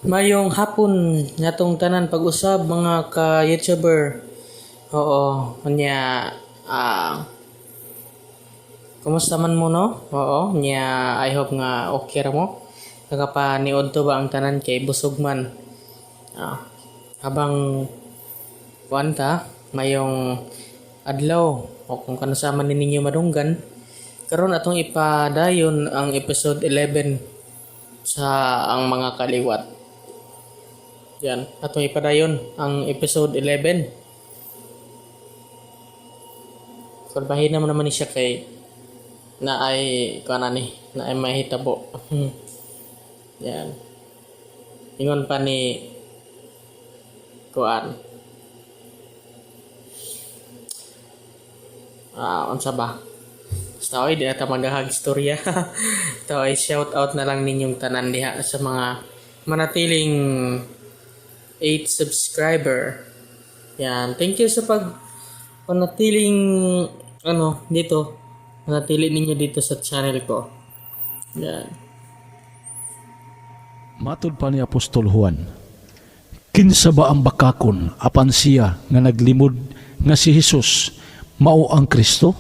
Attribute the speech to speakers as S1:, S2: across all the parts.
S1: Mayong hapon natong tanan pag-usab mga ka-YouTuber. Oo, kanya kumusta man mo no? Oo, nya I hope nga okay ra mo. Nakapaniod to ba ang tanan kay busog man. Ah, habang kuan ka, mayong adlaw o kung kanasama ni ninyo madunggan, karon atong ipadayon ang episode 11 sa ang mga kaliwat. Yan, atong ipadayon ang episode 11. Kurbahin naman ni siya kay na ay kuana ni, na ay mahitabo. Yan. Ingon pa ni kuan. Unsa ba? Basta oy, di ata maghahag istorya. Ito ay shout out na lang ninyong tanan diha sa mga manatiling 8 subscriber. Yan. Thank you sa panatiling dito. Manatili ninyo dito sa channel ko. Yan.
S2: Matod pa ni Apostol Juan, kinsa ba ang bakakon apan siya nga naglimod nga si Jesus mao ang Kristo?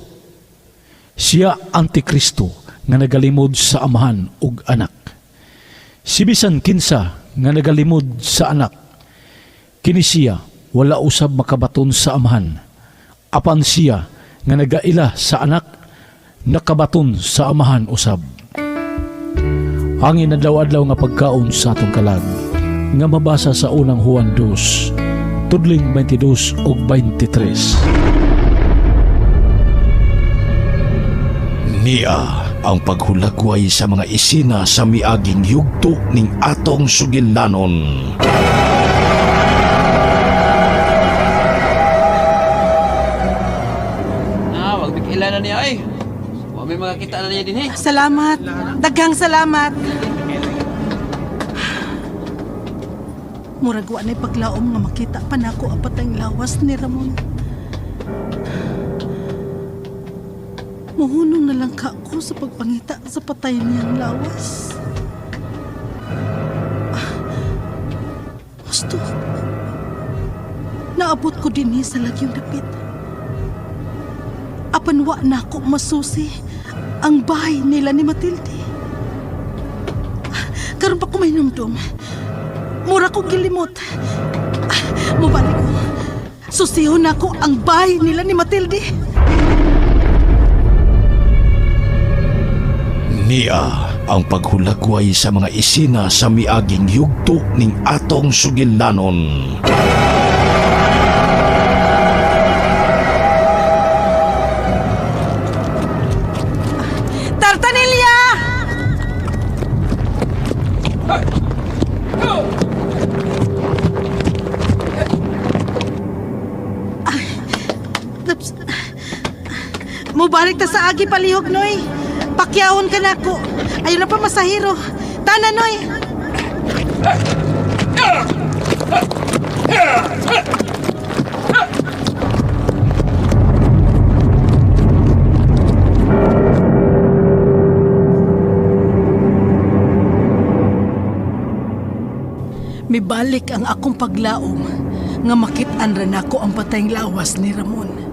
S2: Siya antikristo nga nagalimod sa amahan ug anak. Si bisan kinsa nga nagalimod sa anak, kini siya wala usab makabaton sa amahan. Apan siya nga nagaila sa anak, nakabaton sa amahan usab. Hangin adlaw-adlaw nga pagkaon sa atong kalag, nga mabasa sa unang Juan 2, tudling 22 ug 23. Niya ang paghulagway sa mga isina sa miaging yugto ning atong sugilanon.
S3: Wag bigila na niya ay. Wa may makakita na niya din eh.
S4: Salamat. Daghang salamat. Murag wa na'y paglaom nga makita pa nako ang patayng lawas ni Ramon. Muhunong na lang ka ako sa pagpangita sa patay niyang lawas. Gusto. Naabot ko din sa lagyong dapit. Apan wa na ako masusi ang bahay nila ni Matilde. Karon pa ko may namdom. Mura ko gilimot. Mubalik ko. Susihon ako ang bahay nila ni Matilde.
S2: Niya ang paghulagway sa mga isina sa miaging yugto ning atong sugilanon.
S4: Tartanilya! Mubalik ta sa agi palihog, Noy. Pakyahon ka na ko. Ayun na pa masahiro. Tana, Noy. Mibalik ang akong paglaom nga makit-an rin ako ang patayng lawas ni Ramon.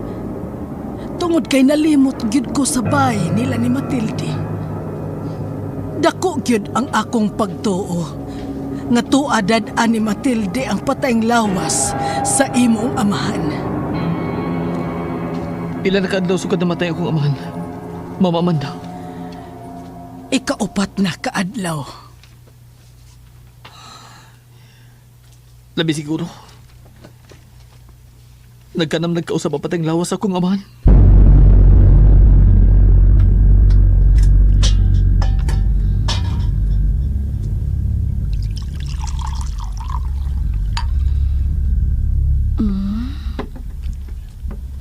S4: Tungod kay nalimot gyud ko sa bahay nila ni Matilde. Dako gyud ang akong pagtuo nga tuadad ani Matilde ang patayng lawas sa imong amahan.
S3: Pila na kaadlaw sugad namatay akong amahan. Mama Amanda.
S4: Ikaupat na kaadlaw.
S3: Labi siguro. Nagkanam nagkausap ang patayng lawas akong amahan.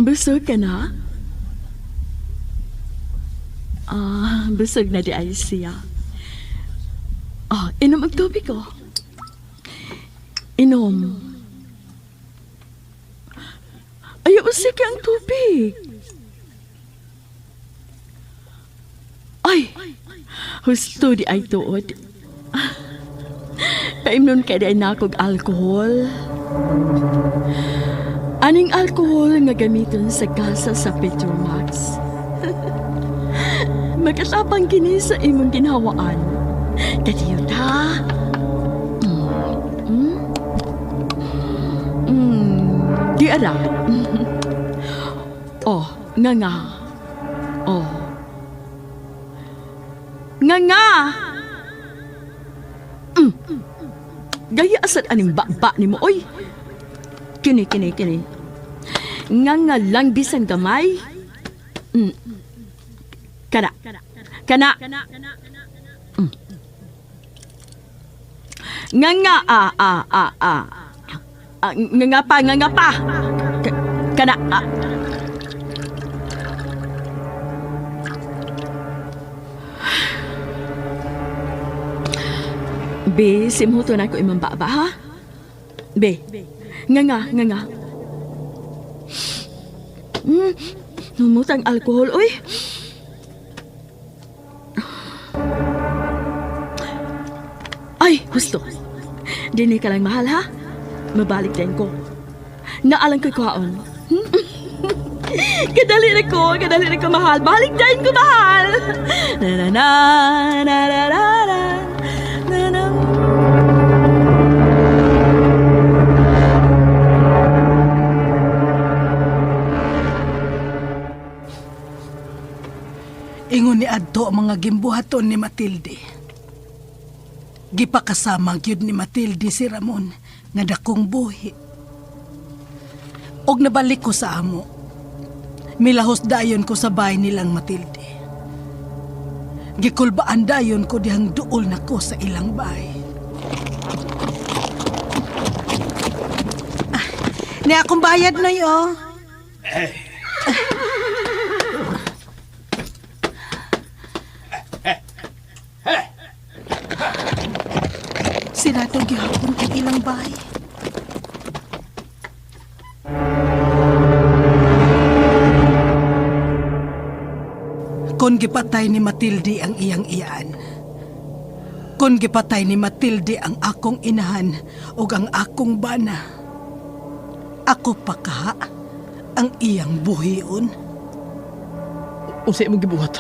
S5: Busog ka na? Busog na di ay siya. Inom ang tubig ko. Inom. Ayaw, sige ang tubig. Ay, husto di ay tuod. Paimnon kay day na kog alkohol. Aning alkohol nga gamiton sa gasa sa Petromax. Magkatapang kini sa imong ginhawaan. Kadiyot ha? Di ara. Oh, nga. Oh. Nga. Gaya asad aning baba ni mo, oy. Kini. Nga lang bisan gamay. Kana. Nga pa. Kana. Be, simhuto na ko imong baba, ha? Be, nga. Numutang alkohol, oy. Ay, gusto. Dini ka lang mahal, ha? Mabalik din ko. Naalang ko'y kuhaon. Kadali na ko, mahal. Balik din ko, mahal. Na.
S4: Ingon ni adto ang mga gimbuhaton ni Matilde. Gipakasama gyud ni Matilde si Ramon nga dakong buhi. Og nabalik ko sa amo. Milahos dayon ko sa bahay nilang Matilde. Gikulbaan dayon ko dihang duol na ko sa ilang bahay. Ni akong bayad na yo. Siradong gihapon ang ilang bahay. Kon gipatay ni Matilde ang iyang iyaan. Kon gipatay ni Matilde ang akong inahan ug ang akong bana. Ako pa kaha ang iyang buhion.
S6: Unsay imong gibuhat?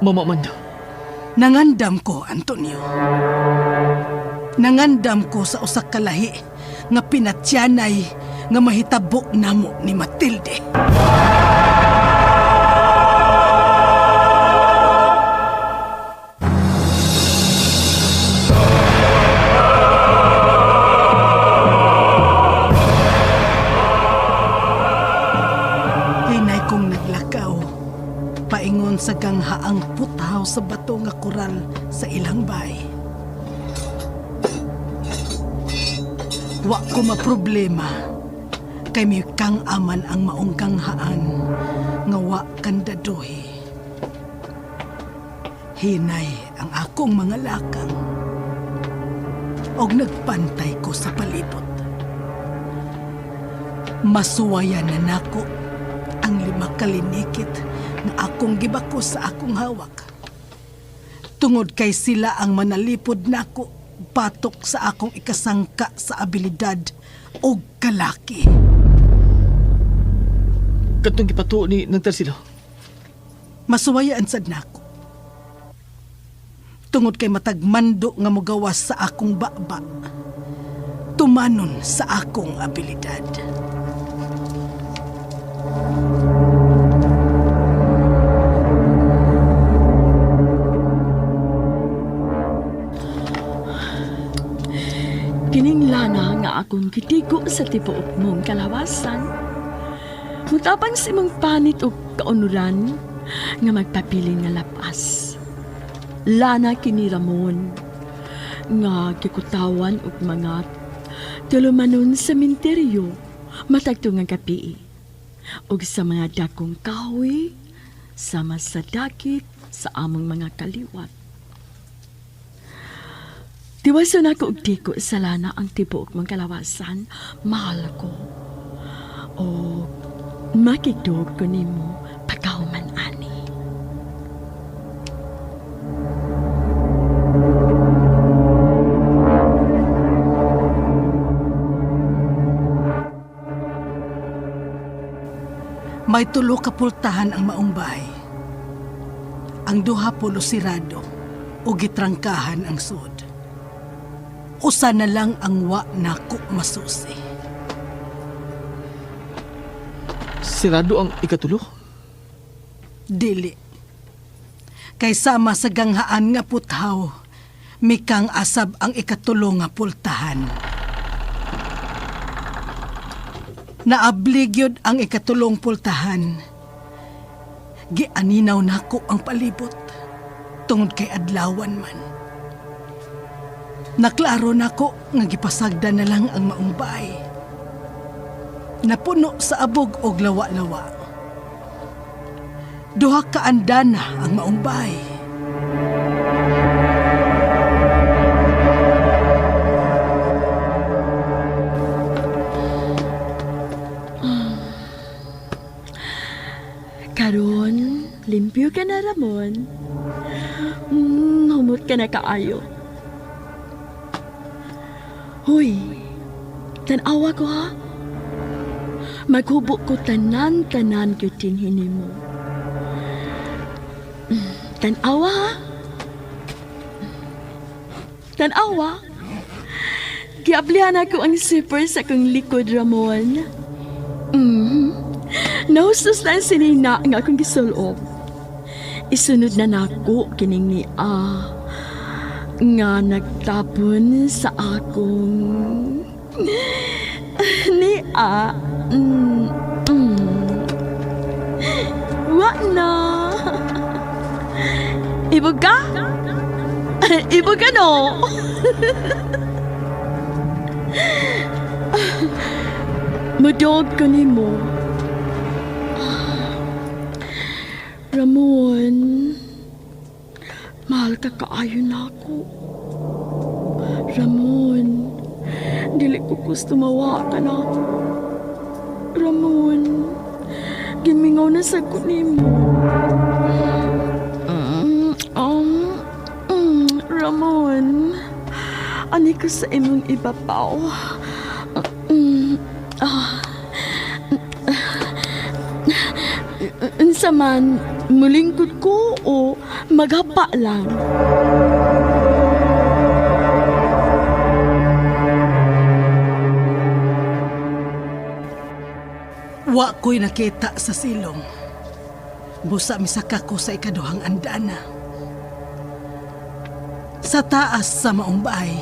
S6: Mama Amanda.
S4: Nangandam ko, Antonio. Nangandam ko sa usa ka lahi nga pinatyanay nga mahitabo namo ni Matilde. Hinay kong naglakaw paingon sa ganghaang putaw sa bato nga koral sa ilang bay. Wa ko maproblema kay may kang aman ang maong ganghaan nga wa kandadohi. Hinay ang akong mga lakang og nagpantay ko sa palibot. Masuwayan na nako ang 5 kalinikit na akong gibako sa akong hawak. Tungod kay sila ang manalipod nako patok sa akong ikasangka sa abilidad o kalaki.
S6: Katong gipatuo ni nagtar sila.
S4: Masuwayaan sad nako. Tungod kay matagmando nga mogawas sa akong baba. Tumanon sa akong abilidad.
S5: Kining lana nga akong kitigo sa tibuok mong kalawasan. Mutapang si mong panit o kaunuran nga magpapili nga lapas. Lana kini Ramon nga kikutawan og mga tulumanon sa minteryo matagto nga kapi og sa mga dakong kahoy sama sa dakit sa among mga kaliwat. Tiwason ako og tiko sa lana ang tibuok mong kalawasan, mahal ko. O makigdog ko nimo pagkahuman ani.
S4: May tulo ka pultahan ang maong bahay. Ang duha pulo sirado o gitrangkahan ang sud. Usa na lang ang wa nako masusi.
S6: Sirado ang ikatulo?
S4: Dili. Kay sama sa ganghaan nga puthaw, mikang asab ang ikatulo nga pultahan. Naabligyod ang ikatulong pultahan. Gianinaw nako ang palibot tungod kay adlawan man. Naklaro nako nga gipasagda na lang ang maong bahay. Napuno sa abog og lawa-lawa. Duha ka andana ang maong bahay.
S5: Karon, limpyo ka na, Ramon. Humot ka na kaayo. Hoy, tanawa ko ha. Maghubok ko tanan-tanan kyuting hinimo. Tanawa ha. Tanawa. Giablihan ako ang zipper sa kong likod, Ramon. Naustos na sinina nga akong gisulob. Isunod na nako kining ni nga nagtapon sa akong ni wa na. Ibog ka? Ibog ka no? Madog ka ni mo. Ramon, mahal ka kaayo na ako. Ramon, dili ko gusto mawa ka na ako. Ramon, gimingaw na sa kunin mo. Ramon, ani ko sa imong ibabaw. Unsa man, mulingkod ko o maghapa lang?
S4: Wa ko'y nakita sa silong. Busa misaka ko sa ikaduhang andana. Sa taas sa maong bahay.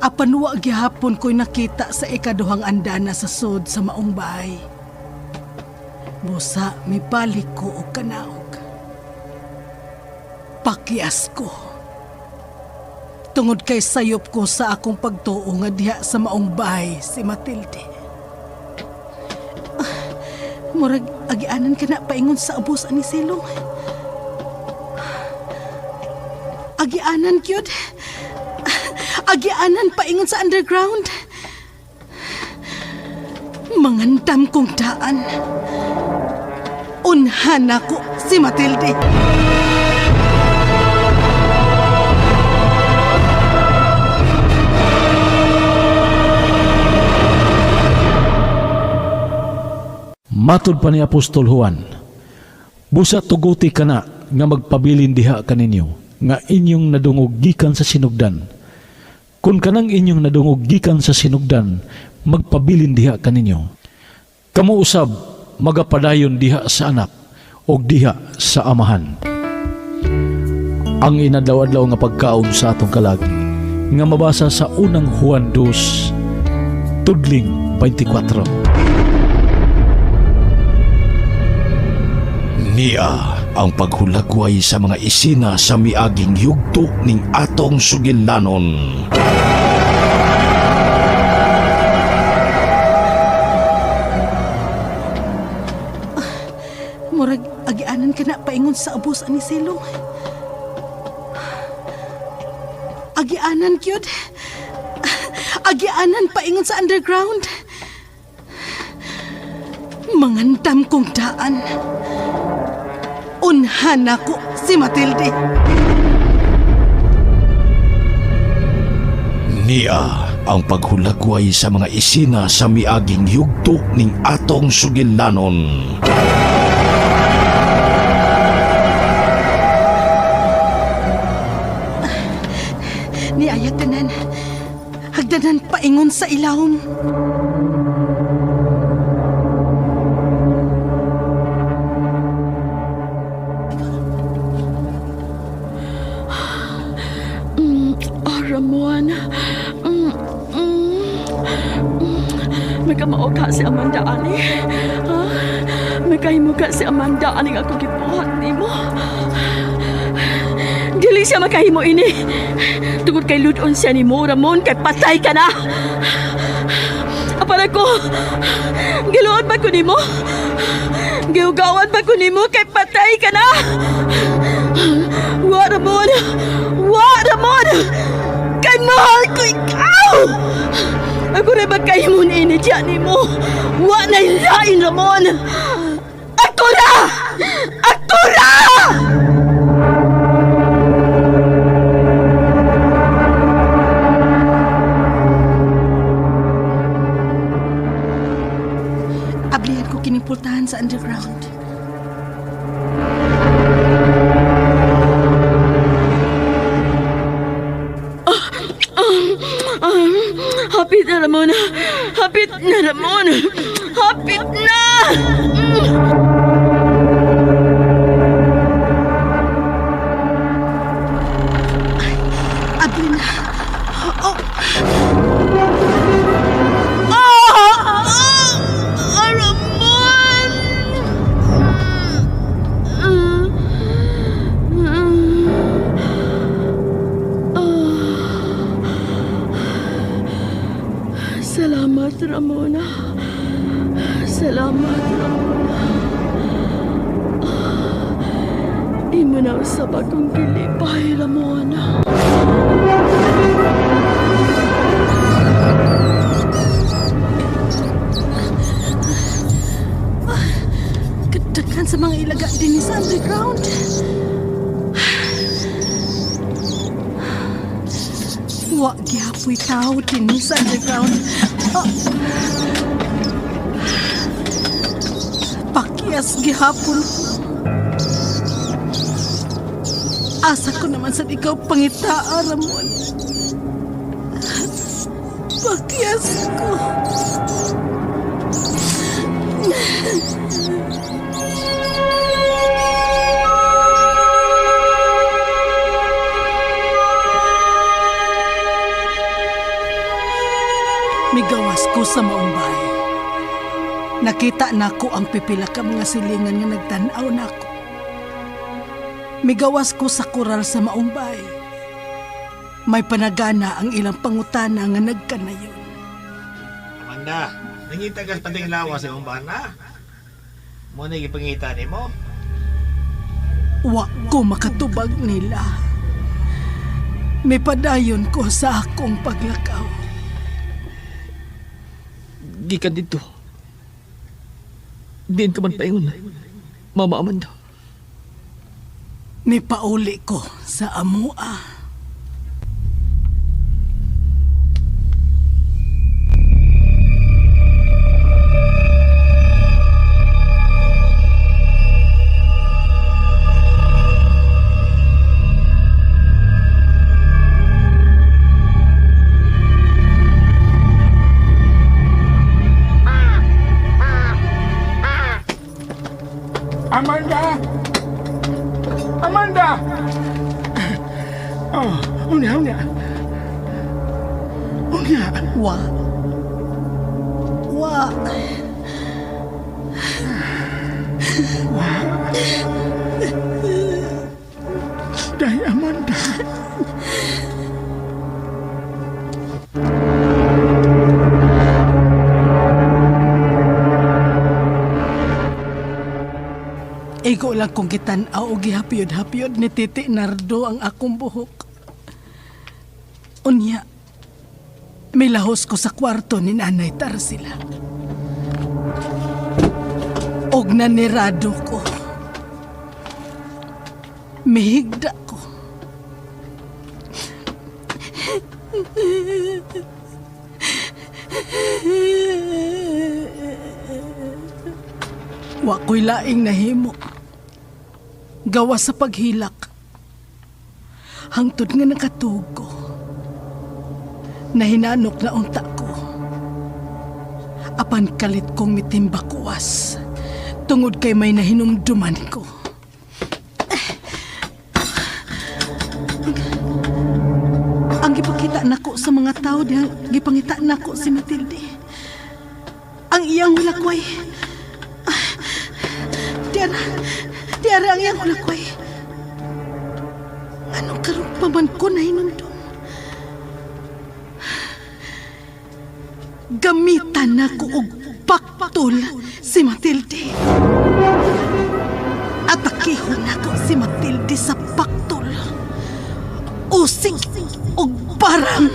S4: Apan wa gihapon ko'y nakita sa ikaduhang andana sa sud sa maong bahay. Busa mibalik ko og kanaog. Pakyas ko. Tungod kay sayop ko sa akong pagtuo nga diha sa maong bahay si Matilde. Murag agianan ka na paingon sa abos ani Silong. Agianan gyud. Agianan paingon sa underground. Mangandam kong daan. Unhan ako si Matilde.
S2: Matod pa ni Apostol Juan, busa tuguti ka na nga magpabilin diha kaninyo, nga inyong nadungog gikan sa sinugdan. Kung kanang inyong nadungog gikan sa sinugdan, magpabilin diha kaninyo. Kamu usab, magapadayon diha sa anak, o diha sa amahan. Ang inadlaw-adlaw nga pagkaon sa atong kalagi, nga mabasa sa unang Juan 2, tudling 24.
S7: Niya ang paghulagway sa mga isina sa miaging yugto ning atong sugilanon.
S4: Murag agianan ka na paingon sa abos ani Silong. Agianan gyud. Agianan paingon sa underground. Mangandam kong daan. Unhan ako si Matilde.
S7: Niya ang paghulagway sa mga isina sa miaging yugto ning atong sugilanon.
S4: Ni ayat tanan. Hagdanan paingon sa ilawom.
S5: Ramon. Magkamao ka si Amanda ani. Ha? Magkahimo ka si Amanda ani nga ako gibuhat nimo. Dili siya makahimo ini. Tungod kay ludon siya nimo, Ramon, kay patay ka na. Apala ko, giluod ba ko nimo? Giugawan ba ko nimo kay patay ka na? Wa, Ramon! Wa, Ramon! Kay mahal ko ikaw! Ako rin magkahimo ini dyan nimo. Wa na ilain, Ramon! Ako na! Ako na!
S4: Ablihan ko kinipultahan sa underground.
S5: Hapit na, Ramon. Hapit na, Ramon. Hapit na!
S4: Ablina. Oh.
S5: Ramon! Salamat, Ramona. Salamat, Ramona. Imo na usab akong kilipay, Ramona.
S4: Kadaghan sa mga ilaga din sa underground. Wa gihapoy tao din sa underground. Pakyas gihapon ko. Asa ko naman sa ikaw pangitaa, Ramon. Pakyas ko. Migawas ko sa maong bahay. Nakita nako ang pipila ka mga silingan nga nagtanaw nako. Migawas ko sa koral sa maong bahay. May panagana ang ilang pangutana nga nagkanayon.
S8: Amanda, nangita ka pating lawas sa umbana. Mo na gipangita nimo.
S4: Wa ko makatubag nila. May padayon ko sa akong paglakaw.
S6: Gikan dito. Diin ka man paingon. Mama Amanda.
S4: May pauli ko sa amua.
S9: Amanda! Amanda! Oh, unya.
S4: Wa.
S9: Dahil Amanda.
S4: Iko lang kong kitanaw o gihapyod-hapyod ni Titi Nardo ang akong buhok. Unya, may lahos ko sa kwarto ni Nanay Tarsila. Og nanirado ko. Mihigda ko. Wa ko'y laing nahimo. Gawa sa paghilak. Hangtod nga nakatugo. Nahinanok na unta ko. Apan kalit kong mitimbakuwas. Tungod kay may nahinumduman ko. Ang gipakita nako sa mga tao diha gipangita nako si Matilde. Ang iyang hulakway. Diara ang iyang hulakway. Anong karong paman ko na hinundong? Gamitan nako og paktol si Matilde. Atakihon nako si Matilde sa paktol. Usig og barang.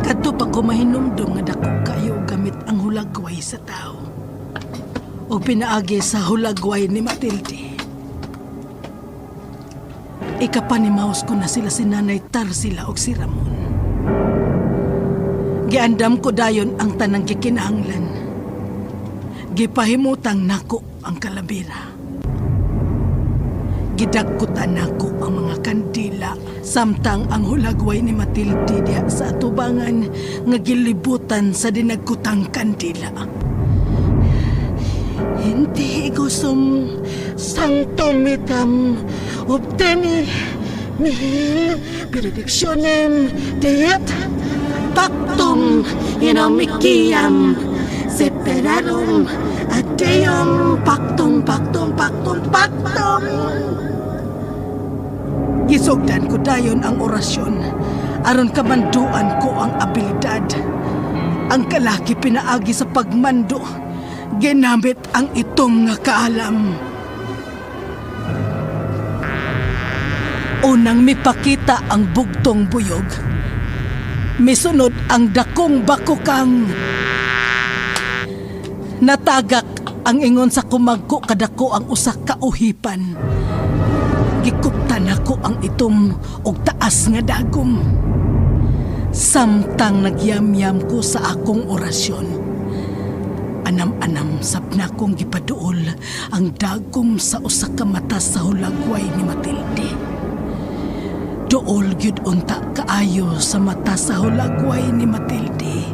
S4: Kadto pa ko mahinumdum nga dako kayo gamit ang hulagway sa tao. O pinaagi sa hulagway ni Matilde. Ikapanimaos ko na sila si Nanay Tarsila o si Ramon. Giandam ko dayon ang tanang kikinahanglan. Gipahimutang nako ang kalabira. Gidagkutan nako ang mga kandila samtang ang hulagway ni Matilde diha sa atubangan nga gilibutan sa dinagkutang kandila. Hindi gusum sanctomitam obteni nihil benedictionem deat pactum in omiciam separarum ad Deum pactum. Gisugdan ko dayon ang orasyon aron kamanduan ko ang abilidad. Ang kalaki pinaagi sa pagmando, ginamit ang itom nga kaalam. Unang mipakita ang bugtong buyog. Misunod ang dakong bakukang. Natagak ang ingon sa kumagko kadako ang usa ka uhipan. Gikuptan ako ang itom og taas nga dagom. Samtang nagyamyam ko sa akong orasyon. Anam-anam sabna kong gipaduol ang dagom sa usa ka mata sa hulagway ni Matilde. Duol gyud unta kaayo sa mata sa hulagway ni Matilde.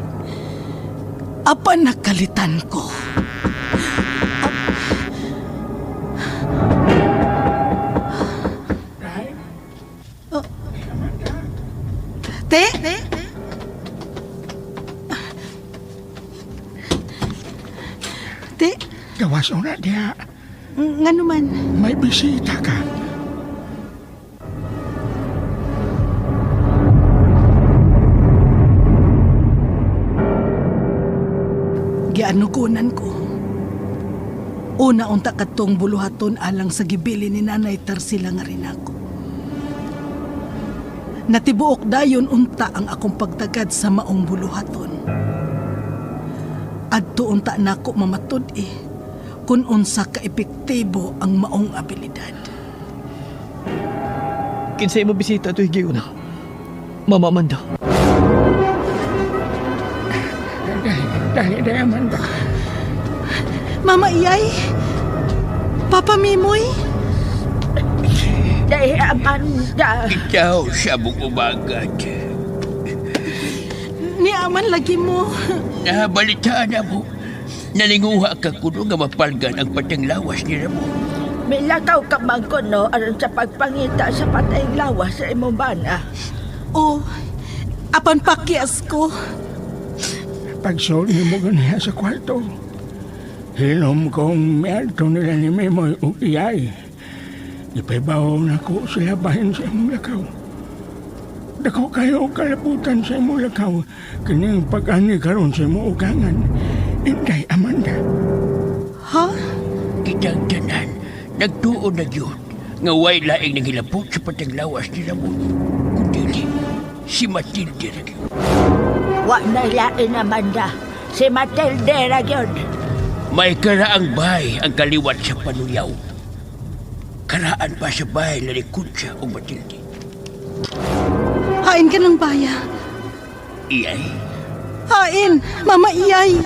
S4: Apan nakalitan ko. Te? Te?
S9: Gawas na diya.
S4: Nga naman.
S9: May bisita ka.
S4: Gianukunan ko. Una unta katong buluhaton alang sa gibili ni Nanay Tarsila nga rin ako. Natibuok dayon unta ang akong pagtagad sa maong buluhaton. Adto unta nako mamatud kung unsa ka epektibo ang maong abilidad.
S6: Kinsay mo bisita to higiyo na. Mama Amanda.
S9: Dali Amanda.
S4: Mama Iyay? Papa Mimoy?
S5: Dahil Amanda.
S3: Ikaw siya bumagad.
S4: Ni aman lagi mo.
S3: Nabalitaan na mo. Nalinguha ka kuno nga mapalgan ang patang lawas ni Ramon.
S5: May lakaw ka man ko, no? Aron sa pagpangita sa patayang lawas sa imong bana.
S4: Oh, apan pakias ko.
S9: Pagsoli mo ganiya sa kwarto. Hinom kong miyalto nila ni Memoy o Iyay. Ipaibaw na ko sila bahin sa imong lakaw. Dako kayo kalabutan sa imong lakaw. Kining pag-ani karon sa imong ugangan. Inday Amanda.
S4: Ha?
S3: Kitang tanan, nagtuon na yun. Nga way laing nangilapot sa patang lawas ni Ramon. Kundi si Matilde na yun.
S10: Wa na ilain Amanda. Si Matilde ra gyud.
S3: May karaang bahay ang kaliwat sa panuyaw. Karaan pa sa bahay na likod siya o Matilde.
S4: Hain ka ng baya.
S3: Iyay.
S4: Hain, Mama Iyay.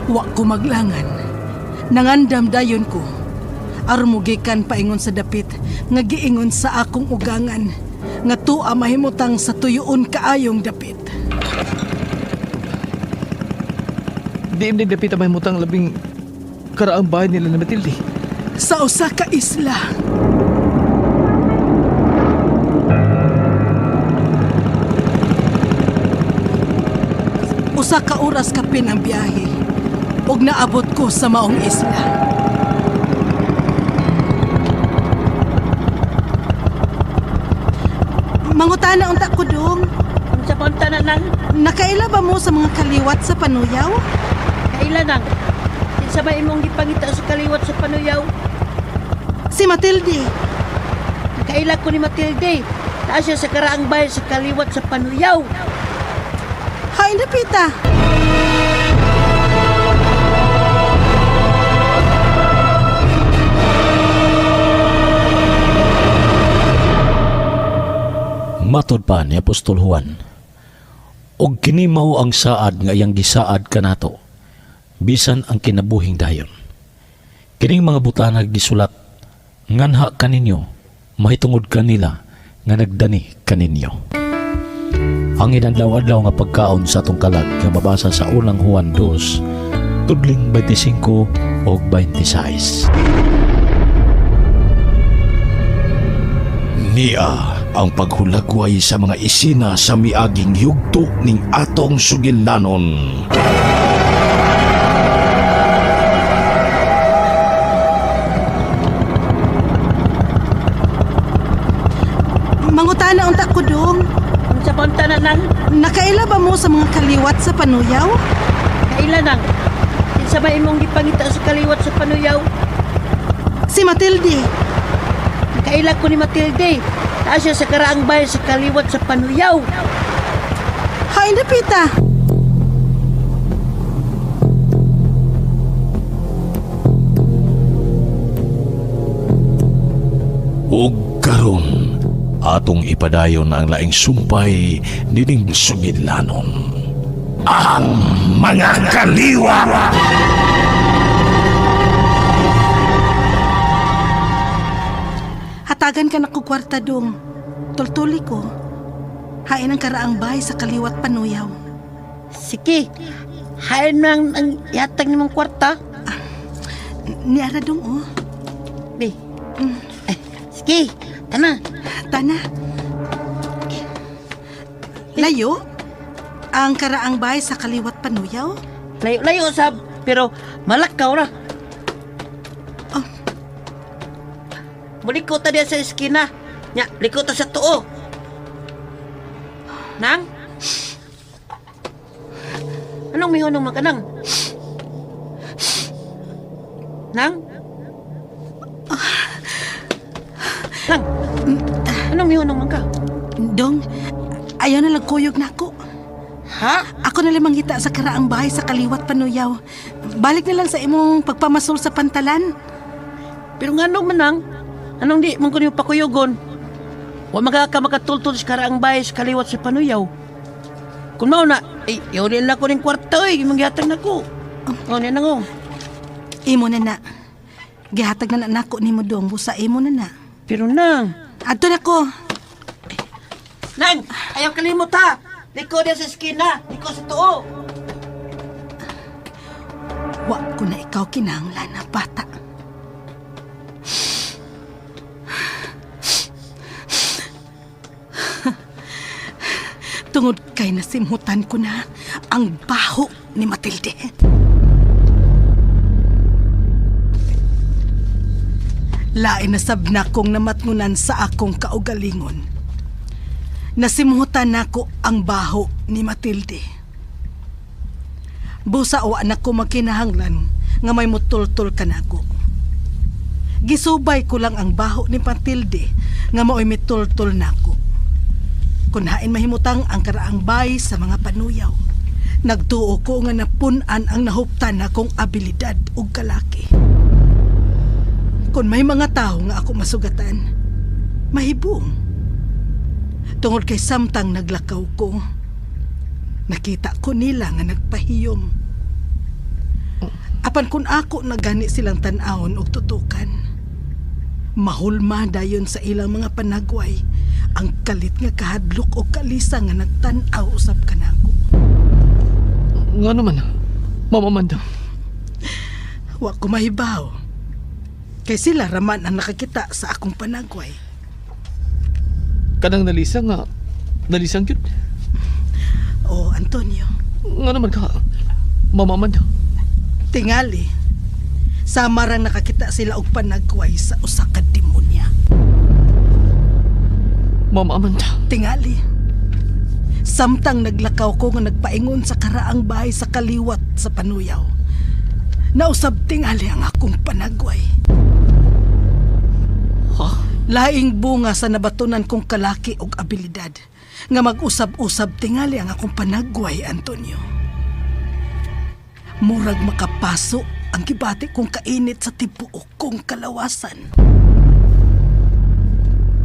S4: Wa ko maglangan. Nangandam dayon ko. Armugikan paingon sa dapit, nga giingon sa akong ugangan, nga tuwa mahimutang sa tuyoon kaayong dapit.
S6: Di imnig dapit ang mahimutang labing karaang bahay nila na Matilde.
S4: Sa usa ka isla. Usa ka oras kapin ang biyahe, ug naabot ko sa maong isla. Mangutana unta ko dong.
S10: Sa punta na nang
S4: Nakaila ba mo sa mga kaliwat sa panuyaw?
S10: kaila nang. Kinsa ba imong gipangita sa kaliwat sa panuyaw?
S4: Si Matilde.
S10: Kaila ko ni Matilde. Taas siya sa karaang bahay sa kaliwat sa panuyaw.
S4: Hain na pita.
S2: Matod pa ni Apostol Juan, og kini mao ang saad nga iyang gisaad kanato, bisan ang kinabuhing dayon. Kining mga butanag gisulat, nganha kaninyo, mahitungod kanila nga nagdani kaninyo. Ang inadlaw-adlaw nga pagkaon sa atong kalag nga mabasa sa unang Juan 2, tudling 25 o 26.
S7: Niya ang paghulagway sa mga isina sa miaging yugto ning atong sugilanon.
S4: Mangutana unta ko dong.
S10: Sa punta na nang.
S4: Nakaila ba mo sa mga kaliwat sa panuyaw?
S10: Kaila nang. Kinsa ba imong gipangita sa kaliwat sa panuyaw?
S4: Si Matilde.
S10: Kaila ko ni Matilde. Taas siya sa karaang bahay sa kaliwat sa panuyaw.
S4: Hain na pita.
S7: Ug karon atong ipadayon ang laing sumpay nining sugilanon. Ang mga kaliwa.
S4: Hatagan ka na ko kwarta dong. Tultuli ko. Hain ang karaang bahay sa kaliwat panuyaw.
S10: Sige. Hain nang ang yatag ni mong kwarta.
S4: Niara dong oh.
S10: Be. Sige. Tana.
S4: Tana. Layo? Ang karaang bahay sa kaliwat panuyaw?
S10: Layo-layo sab. Pero malakaw ra.
S4: Oh.
S10: Muliko ta diya sa eskina. Nya, liko ta sa tuo. Nang? Anong mihunong man ka nang? Nang? Nang? Anong mihunong man ka?
S4: Dong, ayaw na lang kuyog na ako.
S10: Ha?
S4: Ako na lang manghita sa karaang bahay sa kaliwat panuyaw. Balik na lang sa imong pagpamasol sa pantalan.
S10: Pero nga nung manang, anong di mong kunyo pakuyugon? Wa makatultol sa karaang bahay sa kaliwat sa panuyaw. Kung mao na, yaw rin lang ko ng kwarta manggihatag na ko. O, niya na ko.
S4: Imo na na. Gihatag na nako ni mo dong, busa imo na na.
S10: Pero nang,
S4: Adto na ko.
S10: Nang, ayaw kalimot ha. Liko diya sa eskina, liko sa tuo.
S4: Wa ko na ikaw kinahanglan na bata. Tungod kay nasimhutan ko na ang baho ni Matilde. Lain na sabna kong namatngunan sa akong kaugalingon. Nasimhutan nako ang baho ni Matilde. Busa o anak ko magkinahanglan nga may mutultol ka nako. Gisubay ko lang ang baho ni Matilde nga mao'y mitultol nako. Kunhain mahimutang ang karaang bay sa mga panuyaw. Nagtuo ko nga napunan ang nahuptan akong abilidad ug kalaki. Kung may mga tao nga ako masugatan, mahibong. Tungod kay samtang naglakaw ko, nakita ko nila nga nagpahiyom. Apan kun ako nagani silang tan-awon og tutukan, mahulma dayon sa ilang mga panagway ang kalit nga kahadlok o kalisa nga nagtan-aw usab kanako.
S6: Nga naman, Mama Amanda.
S4: Wa ko mahibaw. Kay sila raman ang nakakita sa akong panagway.
S6: Kanang nalisang yun.
S4: O Antonio,
S6: Nga naman ka, Mama Amanda.
S4: tingali. Samarang nakakita sila og panagway sa usa ka demonya.
S6: Mama Amanda.
S4: Tingali. Samtang naglakaw ko nga nagpaingon sa karaang bahay sa kaliwat sa panuyaw. Nausab tingali ang akong panagway.
S6: Ha?
S4: Laing bunga sa nabatunan kong kalaki og abilidad nga mag-usab-usab tingali ang akong panagway, Antonio. Murag makapaso ang gibati kong kainit sa tibuok kong kalawasan.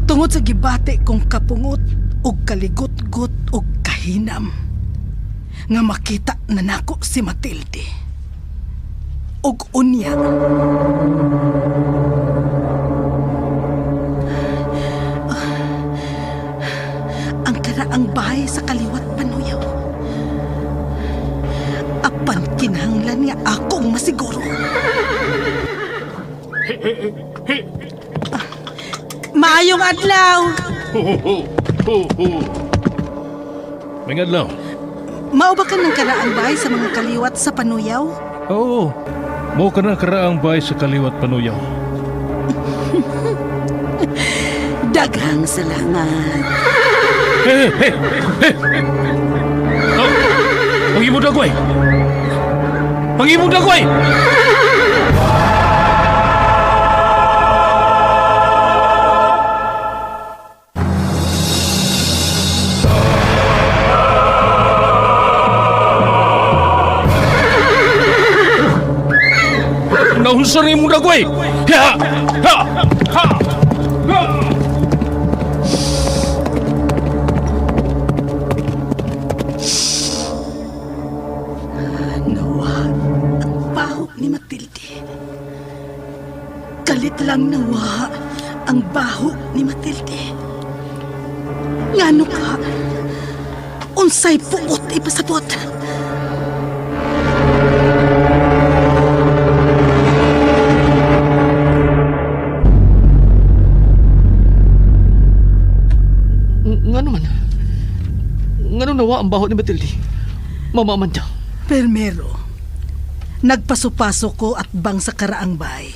S4: Tungod sa gibati kong kapungot ug kaligot-got ug kahinam nga makita na nako si Matilde. Ug unya ang karaang bahay sa kaliwat panuyaw. Apan kinahanglan nga akong masiguro. Maayong adlaw.
S2: May adlaw.
S4: Mao ba ka ng karaang bahay sa mga kaliwat sa panuyaw?
S2: Oo. Mo ka na karaang bay sa kaliwat panuyaw.
S4: Daghang salamat.
S2: Hey! Oh, pag-ibong dagway! Pag-ibong dagway! Naunsa rin mong dagway! Ha! Ha! Ha! Ha!
S4: Nawa ang baho ni Matilde. Kalit lang nawa ang baho ni Matilde. Ngano ka? Unsay puot ipasabot?
S6: Nga naman. Nga nung nawa ang baho ni Matilde. Mama Amanda.
S4: Permero, nagpasupaso ko at bang sa karaang bay.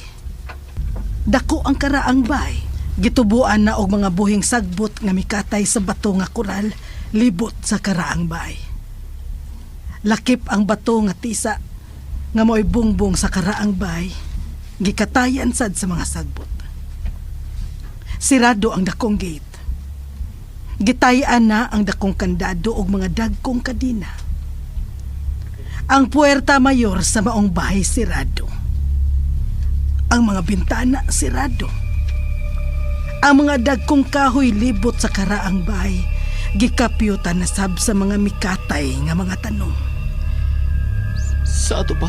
S4: Dako ang karaang bay. Gitubuan na og mga buhing sagbot nga mikatay sa bato nga koral libot sa karaang bay. Lakip ang bato nga tisa nga mo'y bungbong sa karaang bay. Gikatayan sad sa mga sagbot. Sirado ang dakong gate. Gitayan na ang dakong kandado og mga dagkong kadina. Ang puwerta mayor sa maong bahay sirado. Ang mga bintana sirado. Ang mga dagkong kahoy libot sa karaang bahay gikapyutan na sab sa mga mikatay nga mga tanong.
S6: Sa ato pa.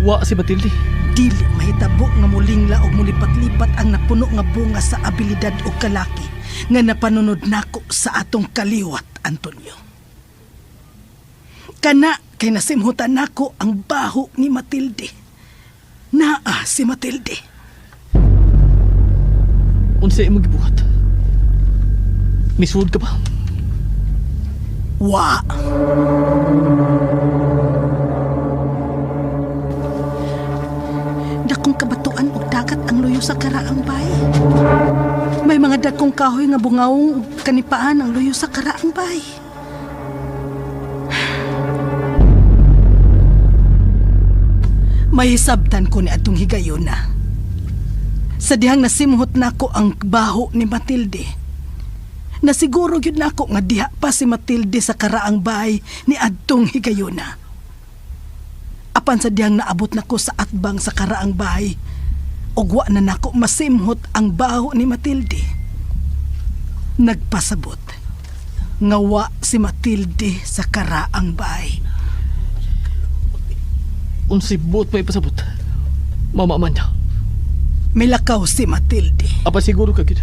S6: Wa si Matilde.
S4: Dili mahitabo nga mulingla og mulipat-lipat ang napuno nga bunga sa abilidad o kalaki nga napanunod nako sa atong kaliwat, Antonio. Kana kay nasimhutan nako ang baho ni Matilde. Naa si Matilde.
S6: Unsay imong gibuhat? Misuod ka ba?
S4: Wa. Dakong kabatuan og dagat ang luyo sa karaang bay. May mga dakong kahoy nga bungawong ug kanipaan ang luyo sa karaang bay. May sabtan ko ni atong higayon na. Sa dihang nasimhot nako ang baho ni Matilde. Nasiguro yun nako nga diha pa si Matilde sa karaang bahay ni adtong higayuna. Apan sa diyang naabot nako sa atbang sa karaang bahay, ugwa na nako masimhot ang baho ni Matilde. Nagpasabot, ngawa si Matilde sa karaang bahay.
S6: Unsay buot may pasabot. Mama Amanda.
S4: Milakaw si Matilde.
S6: Apa siguro ka gid?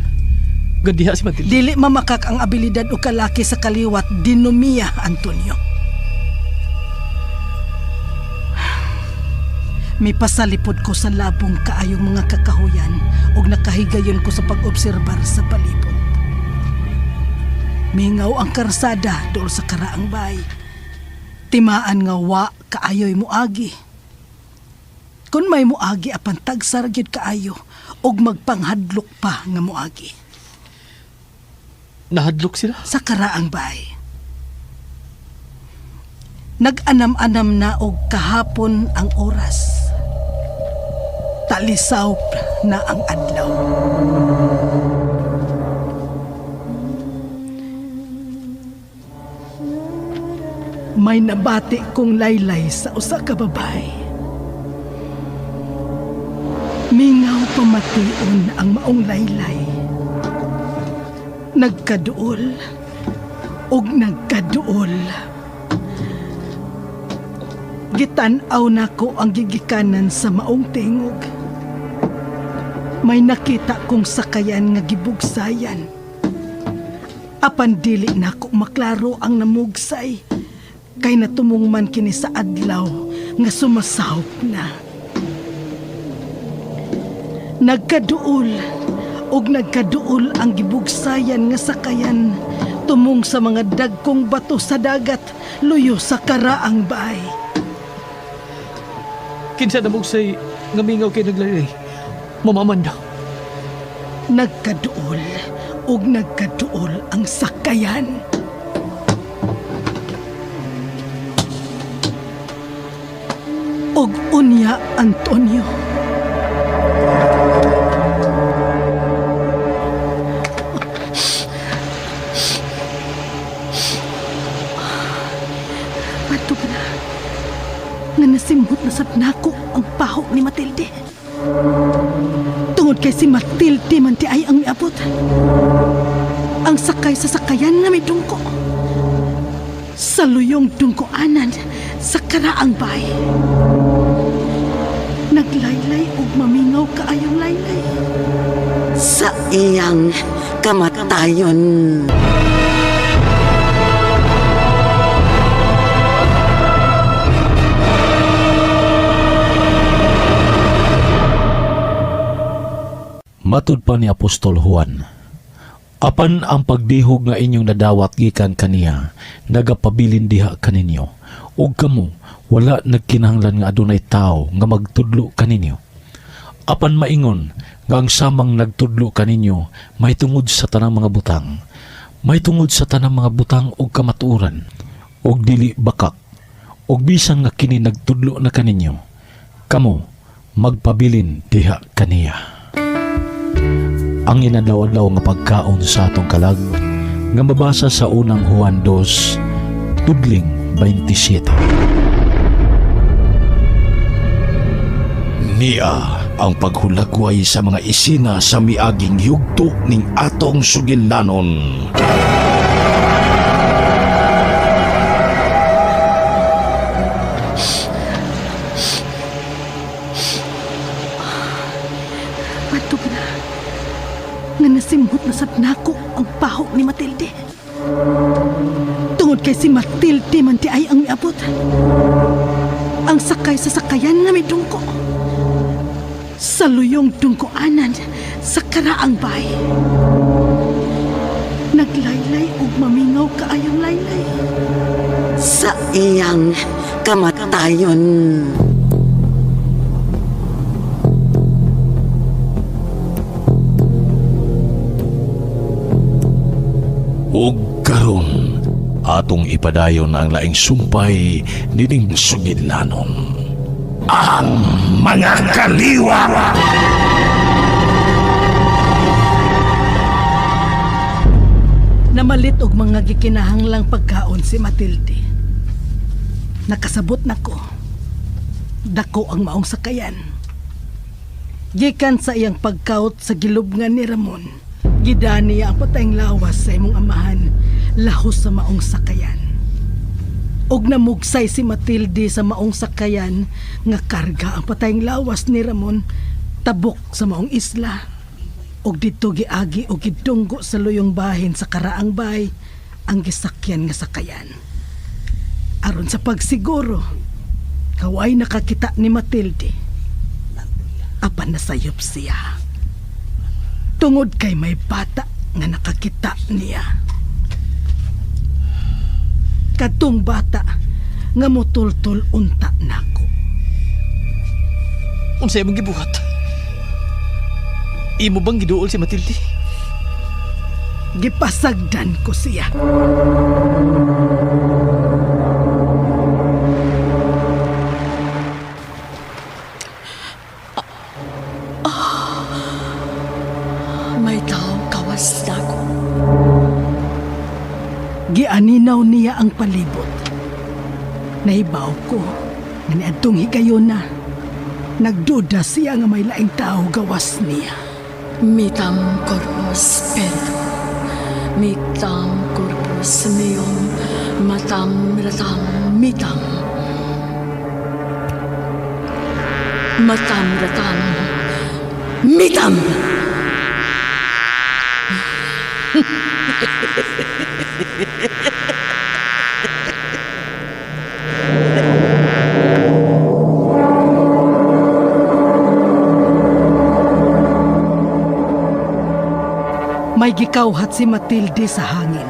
S6: Gandiha si Matilde.
S4: Dili mamakak ang abilidad o kalaki sa kaliwat dinomia, Antonio. May pasalipod ko sa labong kaayong mga kakahuyan o nakahigayon ko sa pag-obserbar sa palibot. Mingaw ang karsada dool sa karaang bay. Timaan nga wa kaayoy muagi. Kung may muagi apan tagsar gyud kaayo og magpanghadlok pa nga muagi.
S6: Nahadlok sila?
S4: Sa karaang bay. Nag-anam-anam na og kahapon ang oras. Talisaw na ang adlaw. May nabati kong laylay sa usa ka babae. Mingaw pamation ang maong laylay. Nagkaduol og nagkaduol. Gitan-aw nako ang gigikanan sa maong tingog. May nakita kong sakayan nga gibugsayan. Apan dili nako maklaro ang namugsay. Kay natumong man kini sa adlaw nga sumasahop na. Nagkaduol og nagkaduol ang gibugsayan nga sakayan tumong sa mga dagkong bato sa dagat luyo sa karaang bahay.
S6: Kinsa namugsay nga mingaw kay naglalay. Mama Amanda.
S4: Nagkaduol og nagkaduol ang sakayan. Og unya, Antonio. Pato ka na. Nga nasimhot na sab nako ang pahok ni Matilde. Tungod kay si Matilde man ti ay ang miabot. Ang sakay sa sakayan nga may dungko. Sa luyong dungkoanan sa karaang bay. Naglaylay ug mamingaw kaayong laylay.
S11: Sa iyang kamatayon.
S2: Matud pa ni Apostol Juan, apan ang pagdihog nga inyong nadawat gikan kaniya, nagapabilin diha kaninyo, ug kamo wala nagkinahanglan nga adunay tao nga magtudlo kaninyo. Apan maingon nga ang samang nagtudlo kaninyo may tungod sa tanang mga butang, may tungod sa tanang mga butang ug kamatuoran, ug dili bakak, ug bisan nga kini nagtudlo na kaninyo, kamo magpabilin diha kaniya. Ang inadlaw-adlaw nga pagkaon sa atong kalag nga mabasa sa unang Juan 2, tudling 27.
S7: Niya ang paghulagway sa mga isina sa miaging yugto ning atong sugilanon.
S4: Pato ka na. Nga nasimhot na sab nako ang pahok ni Matilde. Tungod kay si Matilde man ti ay ang miabot. Ang sakay sa sakayan nga may dungko. Sa luyong dungkoanan sa karaang bay. Naglaylay ug mamingaw kaayong laylay.
S11: Sa iyang kamatayon.
S7: Ug karon atong ipadayon ang laing sumpay nining sugilanon. Ang mga kaliwa.
S4: Namalit og mga gikinahanglang pagkaon si Matilde. Nakasabot nako. Dako ang maong sakayan. Gikan sa iyang pagkaot sa gilubngan ni Ramon, gidani ang patayng lawas sa imong amahan lahos sa maong sakayan. Og namugsay si Matilde sa maong sakayan nga karga ang patayng lawas ni Ramon tabok sa maong isla. Og dito giagi og gidunggo sa luyong bahin sa karaang bay ang gisakyan nga sakayan. Aron sa pagsiguro, kaway nakakita ni Matilde. Apan nasayop siya. Tungod kay may bata nga nakakita niya. Kadtong bata nga mutultol unta nako.
S6: Unsay mong gibuhat? Imo bang giduol si Matilde?
S4: Gipasagdan ko siya.
S5: May taong kawas dako.
S4: Gianinaw niya ang palibot. Nahibaw ko nga niadtong higayon na. Nagduda siya nga may laing tao gawas niya.
S5: Mitam corpus Pedro, mitam corpus meum, matam ratam mitam. Matam ratam mitam.
S4: May gikawhat si Matilde sa hangin.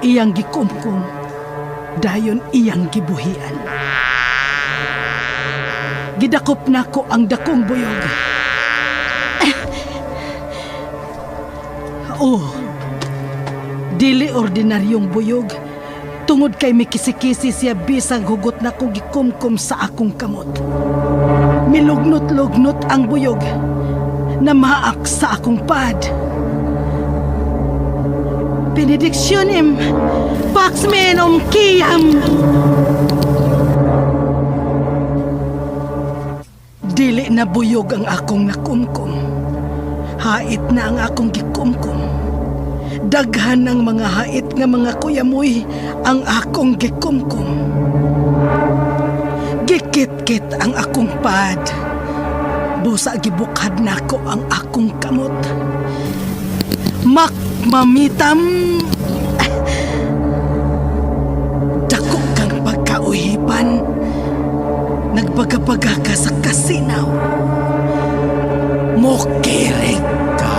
S4: Iyang gikumkum, dayon iyang gibuhian. Gidakop nako ang dakong buyog. Oh, dili ordinaryong buyog. Tungod kay may kisi-kisi siya bisag hugot nako gikumkum sa akong kamot. Milugnot-lugnot ang buyog na maak sa akong pad. Benedictionem Pax Menum Quiam. Dili na buyog ang akong nakumkum. Hait na ang akong gikumkum. Daghan ng mga hait nga mga kuyamoy ang akong gikumkum. Gikit-kit ang akong pad. Busa gibukhad nako ang akong kamot. Mamitam. Dako kang pagkauhipan. Nagpagapaga ka sa kasinaw. Mokirig ka.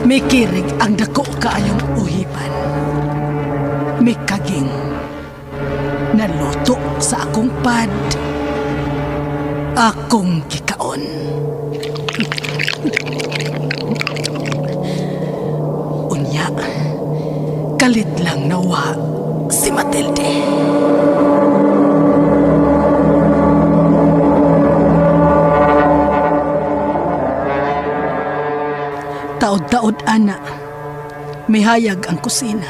S4: Mikirig ang dako kaayong uhipan. Mikaging naluto sa akong pad. Akong kikaon. Unya, kalit lang nawa si Matilde. Taod-taod ana, may hayag ang kusina.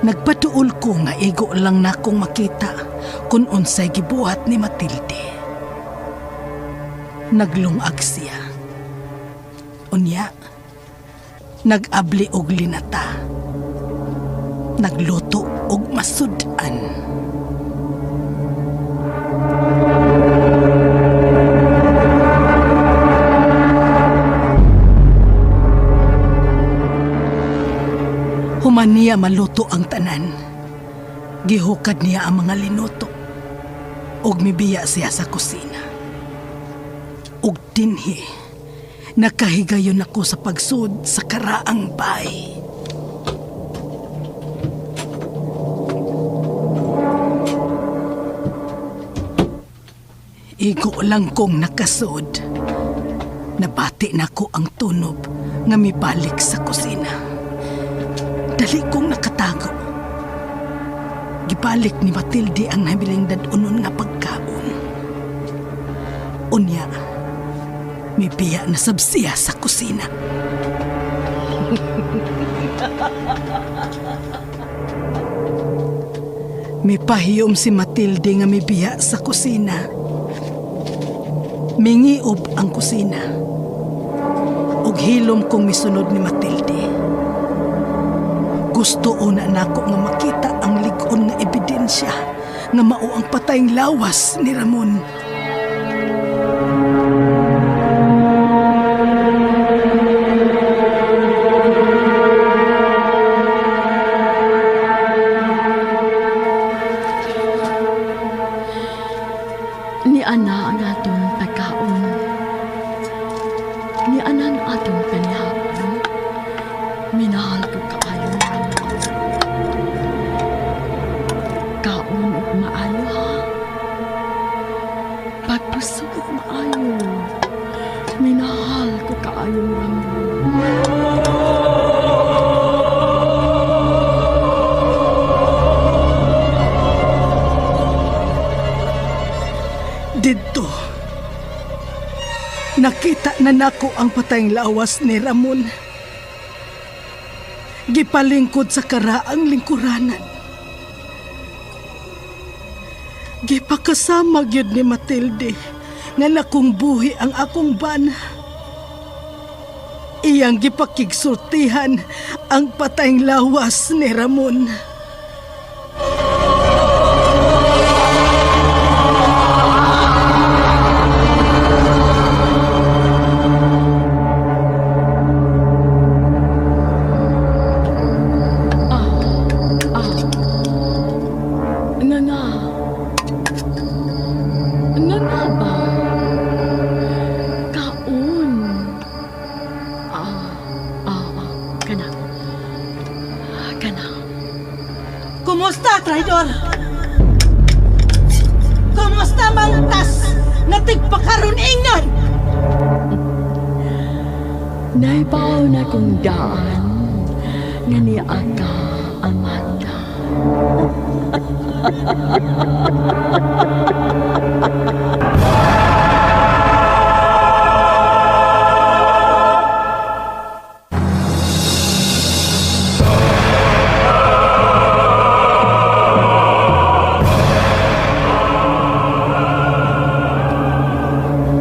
S4: Nagpatuol ko nga igo lang na akong makita kung unsay gibuhat ni Matilde. Naglungag siya. Unya, nag-abli og linata. Nagluto og masudan. Human niya maluto ang tanan. Gihukad niya ang mga linuto. Og mibiya siya sa kusina. Og dinhi, nakahigayon ako sa pagsud sa karaang bay. Igo lang kong nakasud. Nabati nako ang tunob nga mibalik sa kusina. Dali kong nakatago. Gibalik ni Matilde ang nabiling dadunon nga pagkaon. Unya, mibiya na sabsiya sa kusina. Mipahiyom si Matilde nga mibiya sa kusina. Mingiob ang kusina. Ug hilom kong misunod ni Matilde. Gusto una nako nga makita ang lig-on nga ebidensya nga mao ang patayng lawas ni Ramon.
S5: Ni ana ang atong pagkaon. Ni ana ang atong panihapon. Minahal ko kaayo. Kaon ug maayo ha. Pagpusog ug maayo. Minahal ko kaayo Ramon.
S4: Dito, nakita na nako ang patayng lawas ni Ramon. Gipalingkod sa karaang lingkuranan. Gipakasama gyud ni Matilde nga nakong buhi ang akong bana. Iyang gipakigsultihan ang patayng lawas ni Ramon.
S5: Nga ba? Kaon. Kana.
S4: Kumusta, traidor? Kumusta, mangtas? Natigpakaroon ingon!
S5: Naibaw na kong daan nga ni Aga Amanda.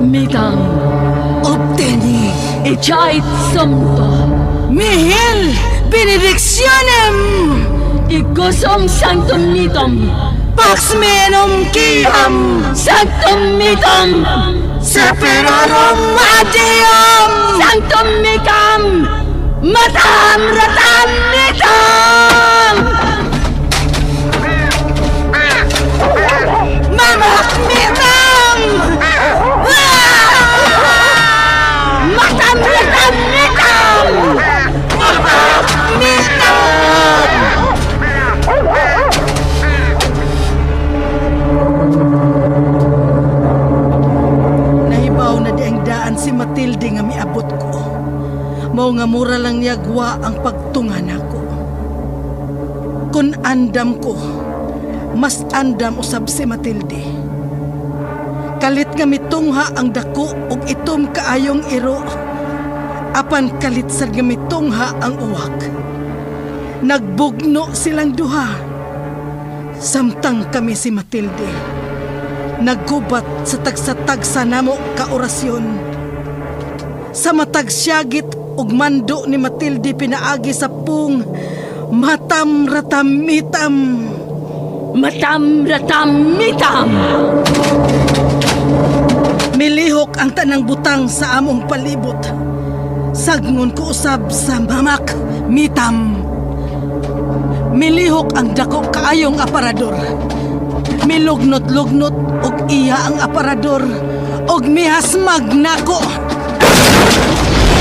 S5: Mitang
S4: Obteni
S5: Echait Somto
S4: Mihil Benedictionem
S5: Igusom Sanctum Mitom
S4: Pax Menum Quiham
S5: Sanctum Mitom
S4: Separarum Adium
S5: Sanctum Micam Matam Ratam Mitom
S4: Mamak Mitam
S5: Matam Ratam Mitom
S4: Mamak Mitam Nahibaw na di ang daan si Matilde nga miabot ko. Mao nga mura lang niya gwa ang pagtunga nako. Kun andam ko, mas andam usab si Matilde. Kalit nga mitungha ang dako ug itom kaayong iro. Apan kalit sad nga mitungha ang uwak. Nagbugno silang duha. Samtang kami si Matilde. Naggubat sa tagsa-tagsa namo ka orasyon. Sa matag syagit ug mando ni Matilde pinaagi sa pung matam ratam mitam.
S5: Matam Ratam Mitam
S4: Milihok ang tanang butang sa among palibot. Sagngon ko usab sa mamak mitam. Milihok ang dako kaayong aparador. Milugnot-lugnot og iya ang aparador og mihasmag nako.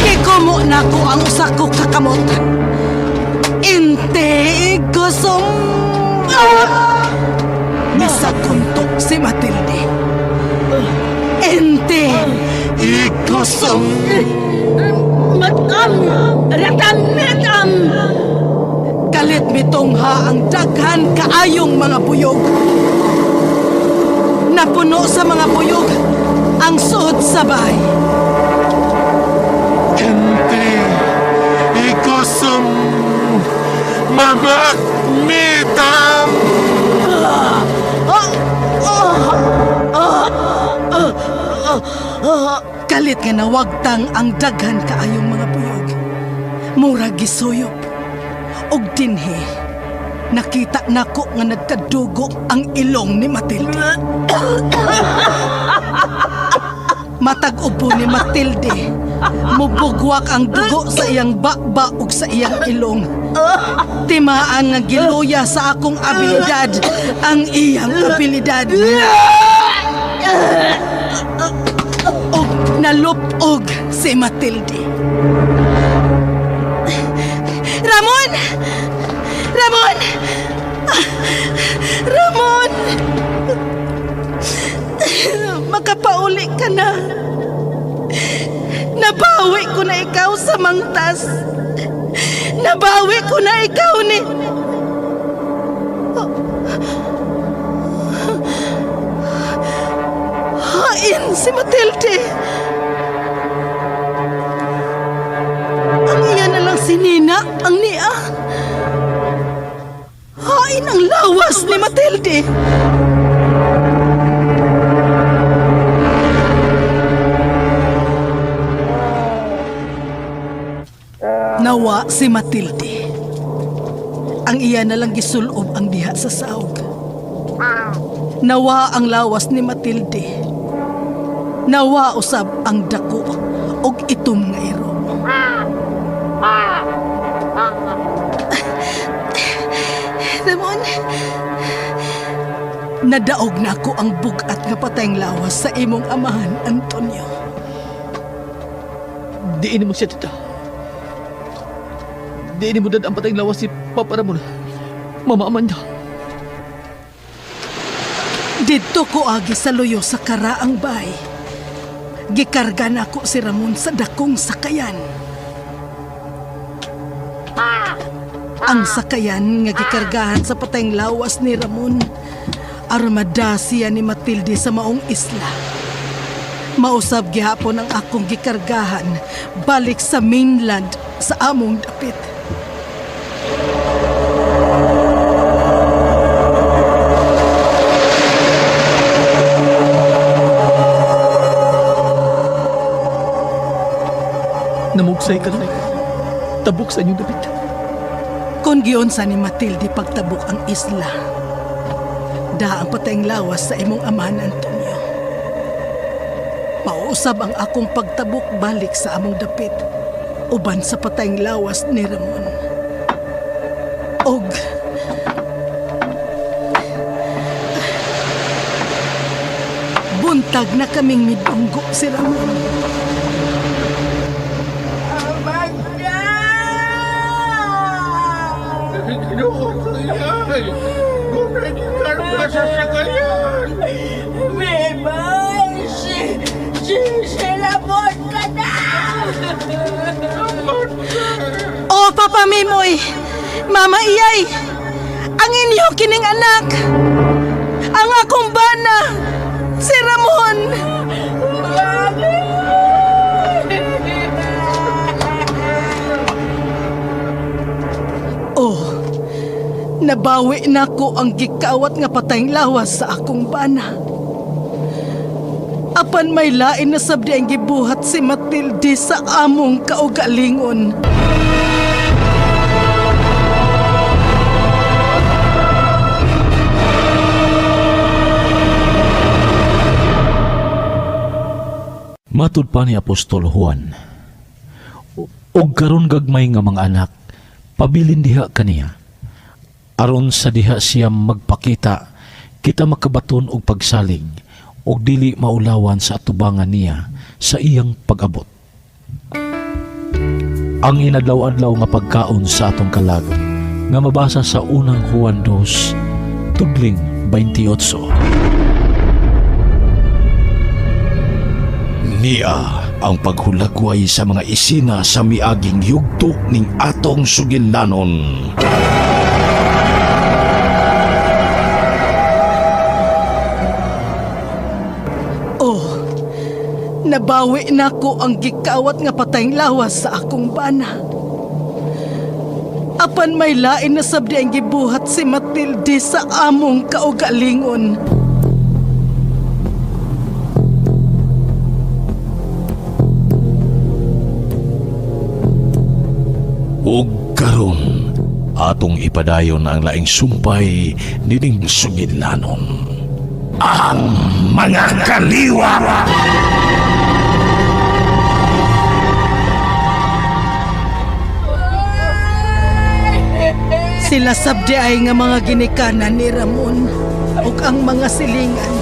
S4: Ikumo nako ang usa ko kakamot. Inte igusom. Misakuntok si Matilde. Inte igusom.
S5: Matam Ratam Mitam
S4: Kalit mitungha ang daghan kaayong mga buyog. Napuno sa mga buyog ang suod sa bahay.
S9: Ente, ikusum, mamagmitam!
S4: Kalit nga nawagtang ang daghan kaayong mga buyog. Mura gisuyop. Og dinhi, nakita nako nga nagkadugo ang ilong ni Matilde. Matag upo ni Matilde, mubugwak ang dugo sa iyang bakba ug sa iyang ilong. Timaan nga giluya sa akong abilidad ang iyang abilidad. Og nalupog si Matilde. Ramon! Ramon! Ramon! Makapauli ka na. Nabawi ko na ikaw sa mangtas. Nabawi ko na ikaw ni... Hain si Matilde. Ang iya na lang si Nina, ang niya. Hain ang lawas ni Matilde. Nawa si Matilde. Ang iya na lang gisulob ang diha sa saog. Nawa ang lawas ni Matilde. Nawa usab ang dako og itom nga iro. Ramon, nadaog na ako ang bugat nga patayng lawas sa imong amahan, Antonio.
S6: Diin mo siya, tita. Diin mo dad ang patayng lawas si Papa Ramon. Mama Amanda.
S4: Dito ko agi sa luyo sa karaang bay. Gikarga na ako si Ramon sa dakong sakayan. Ang sakayan nga gikargahan sa patayng lawas ni Ramon, armada siya ni Matilde sa maong isla. Mausab gihapon ang akong gikargahan balik sa mainland sa among dapit.
S6: Namugsay ka na. Tabok sa inyong dapit.
S4: Kung giyon sa ni Matilde pagtabok ang isla, da ang patayng lawas sa imong amahan, Antonio. Mausab ang akong pagtabok balik sa among dapit, uban sa patayng lawas ni Ramon. Og buntag na kaming midunggo si Ramon.
S9: Sa sakayan!
S12: Bebay! Silabot ka na!
S4: Oh, Papa Mimoy! Mama Iyay! Ang inyo kining anak! Ang akong bana! Si Ramon! Oh, nabawi na ko ang gikawat nga patayng lawas sa akong bana. Apan may lain na sabdi ang gibuhat si Matilde sa among kaugalingon.
S2: Matud pa ni Apostol Juan, og karon gagmay nga mga anak, pabilin diha kaniya. Aron sa diha siya magpakita, kita makabaton og pagsalig, og dili maulawan sa atubangan niya sa iyang pag-abot. Ang inadlaw-adlaw nga pagkaon sa atong kalag, nga mabasa sa unang Juan 2, tudling 28.
S7: Niya ang paghulagway sa mga isina sa miaging yugto ning atong sugilanon.
S4: Nabawi nako ang gikawat nga patayng lawas sa akong bana. Apan may lain na sabdi ang gibuhat si Matilde sa among kaugalingon.
S7: Ug karon atong ipadayon ang laing sumpay nining Sugilanon. Ang mga kaliwa!
S4: Sila sabdi ay nga mga ginikanan ni Ramon ug ang mga silingan.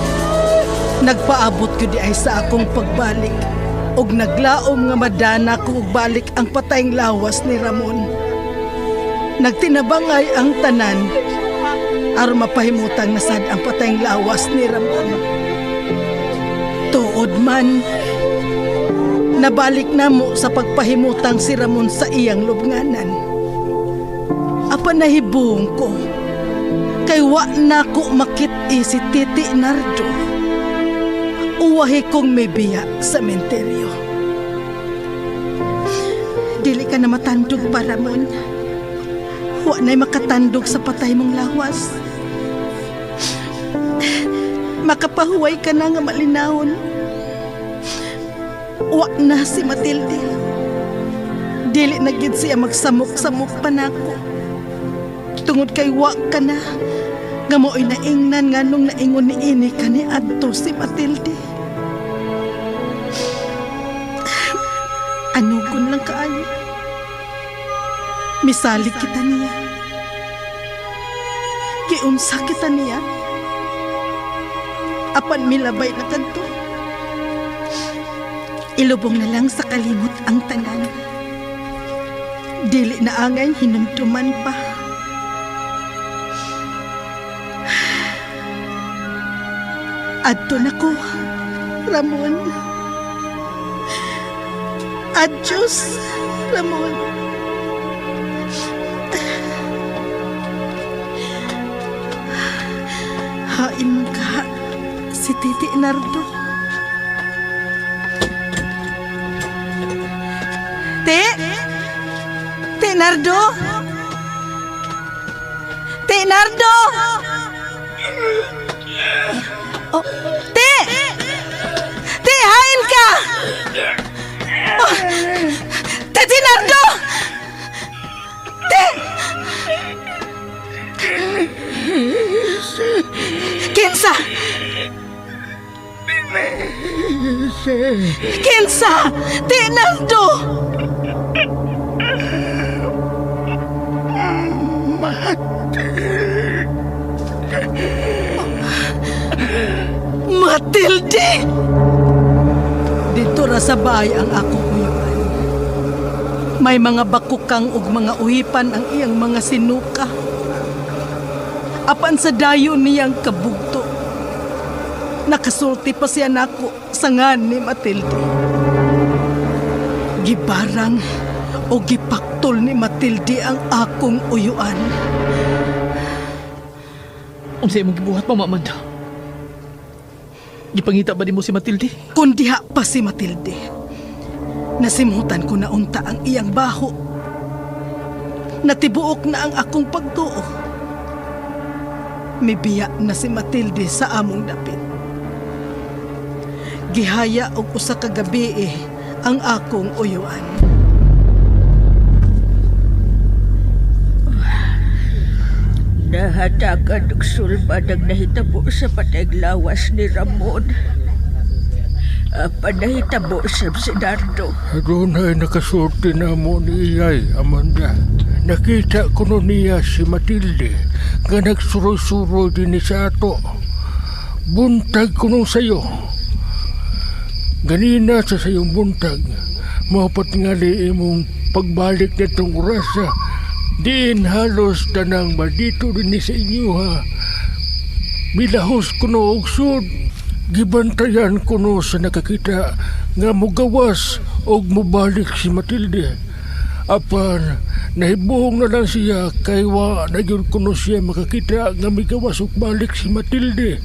S4: Nagpaabot ko di ay sa akong pagbalik ug naglaom nga madana ko ug balik ang patayng lawas ni Ramon. Nagtinabangay ang tanan aron mapahimutan na sad ang patayng lawas ni Ramon. Tuod man, nabalik namo sa pagpahimutang si Ramon sa iyang lubnganan. Apan nahibong ko, kay wa na ko makit-i si Titi Nardo. Uwahi kong may biya sa menteryo. Dili ka na matandog pa, Ramon. Wa na'y makatandog sa patay mong lawas. Makapahuway ka na nga malinawon. Wa na si Matilde. Dili na gid siya magsamok-samok pa nako. Tungod kay wa ka na, nga mo'y naingnan nga nung naingon ni ini ka ni adto si Matilde. Anugon lang kaayo. Misalig kita niya. Kiunsa kita niya. Apan milabay na kanto. Ilubong na lang sa kalimot ang tanan. Dili na angay hinumduman pa. Adto na ko, Ramon. Adios, Ramon. Hain ka si Titi Nardo. Ti Nardo? Ti Nardo? Oh, Ti, hain ka! Oh, Titi Nardo! Ti! Kinsa! Kinsa! Ti Nardo! Matilde! Dito ra sa bahay ang akong uyuan. May mga bakukang ug mga uhipan ang iyang mga sinuka. Apan sa dayon niyang kabugto. Nakasulti pa siya nako sa ngan ni Matilde. Gibarang o gipaktol ni Matilde ang akong uyuan.
S6: Unsay imong gibuhat pa, Mamanda? Gipangita ba di mo si Matilde?
S4: Kung diha pa si Matilde, nasimhutan ko na unta ang iyang baho. Natibuok na ang akong pagtuo. Mibiya na si Matilde sa among dapit. Gihaya og usa ka gabi ang akong uyuan.
S5: Nahatagan ng sulbad ang nahitabo sa patayng lawas ni Ramon. Panahitabo sa si Nardo.
S9: Doon ay nakasulti na mo ni Iyay, Amanda. Nakita ko no niya si Matilde nga nagsuroy-suroy din sa ato. Buntag ko nung sayo. Ganina sa sayong buntag, mapat nga imong pagbalik na itong orasa. Diin halos tanang dito din sa inyo ha. Milahos ko no og sud. Gibantayan ko no sa nakakita nga mugawas og mubalik si Matilde. Apan nahibuhong na lang siya kay wa na gyud ko no siya makakita nga migawas og balik si Matilde.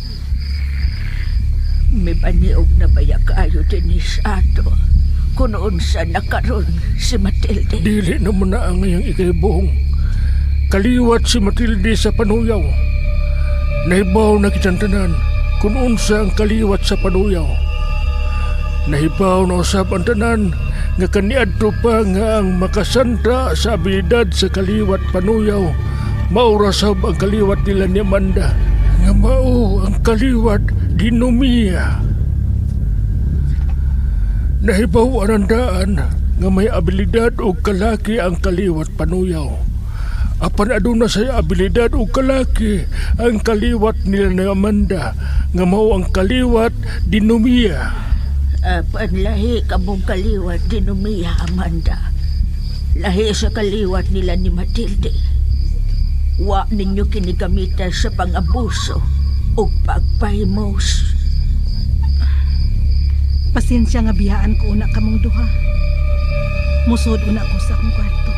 S5: May baniog na baya kayo din ato. Kung unsa nakaroon si Matilde.
S9: Dili naman na ang iyang ikaibong. Kaliwat si Matilde sa panuyaw. Nahibaw na kitang tanan kung unsa ang kaliwat sa panuyaw. Nahibaw na usab ang tanan nga kaniadto pa nga ang makasanta sa abilidad sa kaliwat panuyaw. Maurasab ang kaliwat nila ni Amanda nga mao ang kaliwat ginomiya. Nahibaw arandaan nga may abilidad o kalaki ang kaliwat panuyaw. Apan aduna say abilidad o kalaki ang kaliwat nila ni Amanda nga mao ang kaliwat dinomiya.
S5: Apan lahi kamong kaliwat dinomiya, Amanda. Lahi sa kaliwat nila ni Matilde. Wa ninyo kinigamita sa pang-abuso o pagpahimos.
S4: Pasensya nga biyaan ko una kamong duha. Musod una ko sa akong kwarto.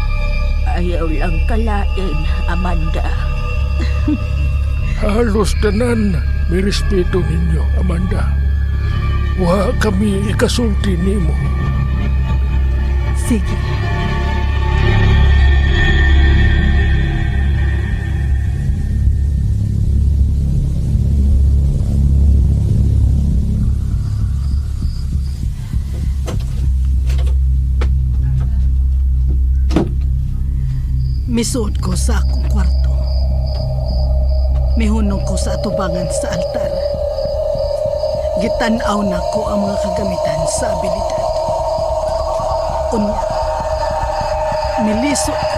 S5: Ayaw lang kalain, Amanda.
S9: Halos tanan may respeto ninyo, Amanda. Wa kami ikasulti nimo.
S4: Sige. Misuod ko sa akong kwarto. Mihunong ko sa atubangan sa altar. Gitanaw na ko ang mga kagamitan sa abilidad. Unya, nilisod ko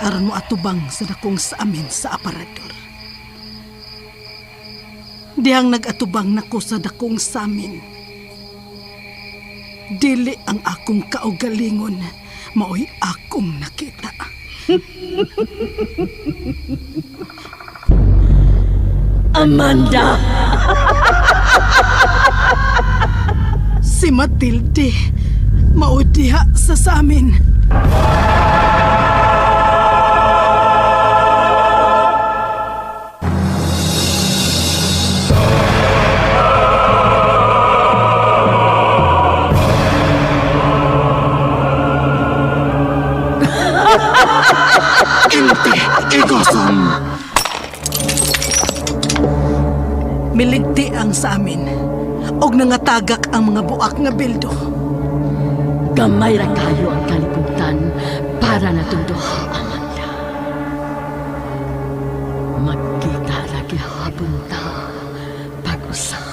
S4: aron mo atubang sa dakong sa amin sa aparador. Dihang nag-atubang na ko sa dakong sa amin. Dili ang akong kaugalingon, mao'y akong nakita.
S5: Amanda!
S4: Si Matilde, maudiha sa samin.
S11: Inte igosong.
S4: Miligti ang sa amin, og nangatagak ang mga buak nga bildo.
S5: Gamay ra kayo ang kalibutan para natunduha, Amanda. Magkita ra gihapon ta pag-usap.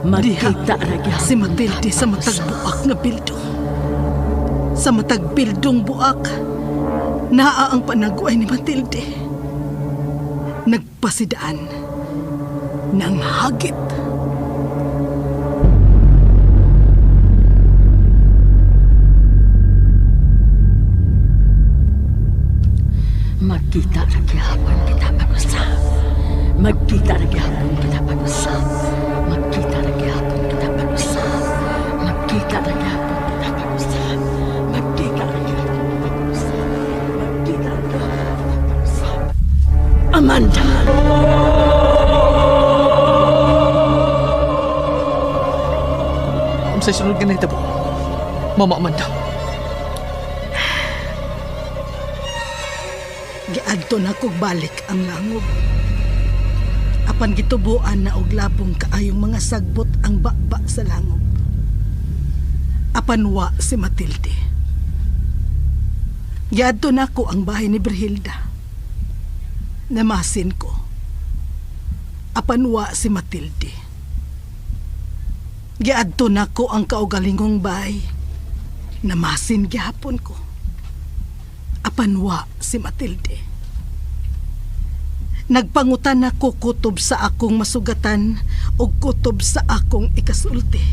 S5: Magkita ra gihapon
S4: Si Matilde sa matag buak nga bildo. Sa matag bildong buak, naa ang panaguay ni Matilde. Nagpasidaan ng hagit.
S5: Magkita ra gihapon kita pag-usap. Magkita ra gihapon kita pag-usap. Magkita ra gihapon kita pag-usap. Magkita ra gihapon kita pag-usap. Magkita ra gihapon kita pag-usap. Magkita ra gihapon kita pag-usap. Amanda!
S6: Sa sunod ka na ito po, Mama Amanda.
S4: Giadto na kog balik ang langob. Apan gitubuan na og labong kaayong mga sagbot ang bakba sa langob. Apan wa si Matilde. Giadto na ko ang bahay ni Brihilda. Namasin ko. Apan wa si Matilde. Giadto na ko ang kaugalingong bahay. Namasin gihapon ko. Apanwa si Matilde. Nagpangutan ako kutob sa akong masugatan o kutob sa akong ikasulti.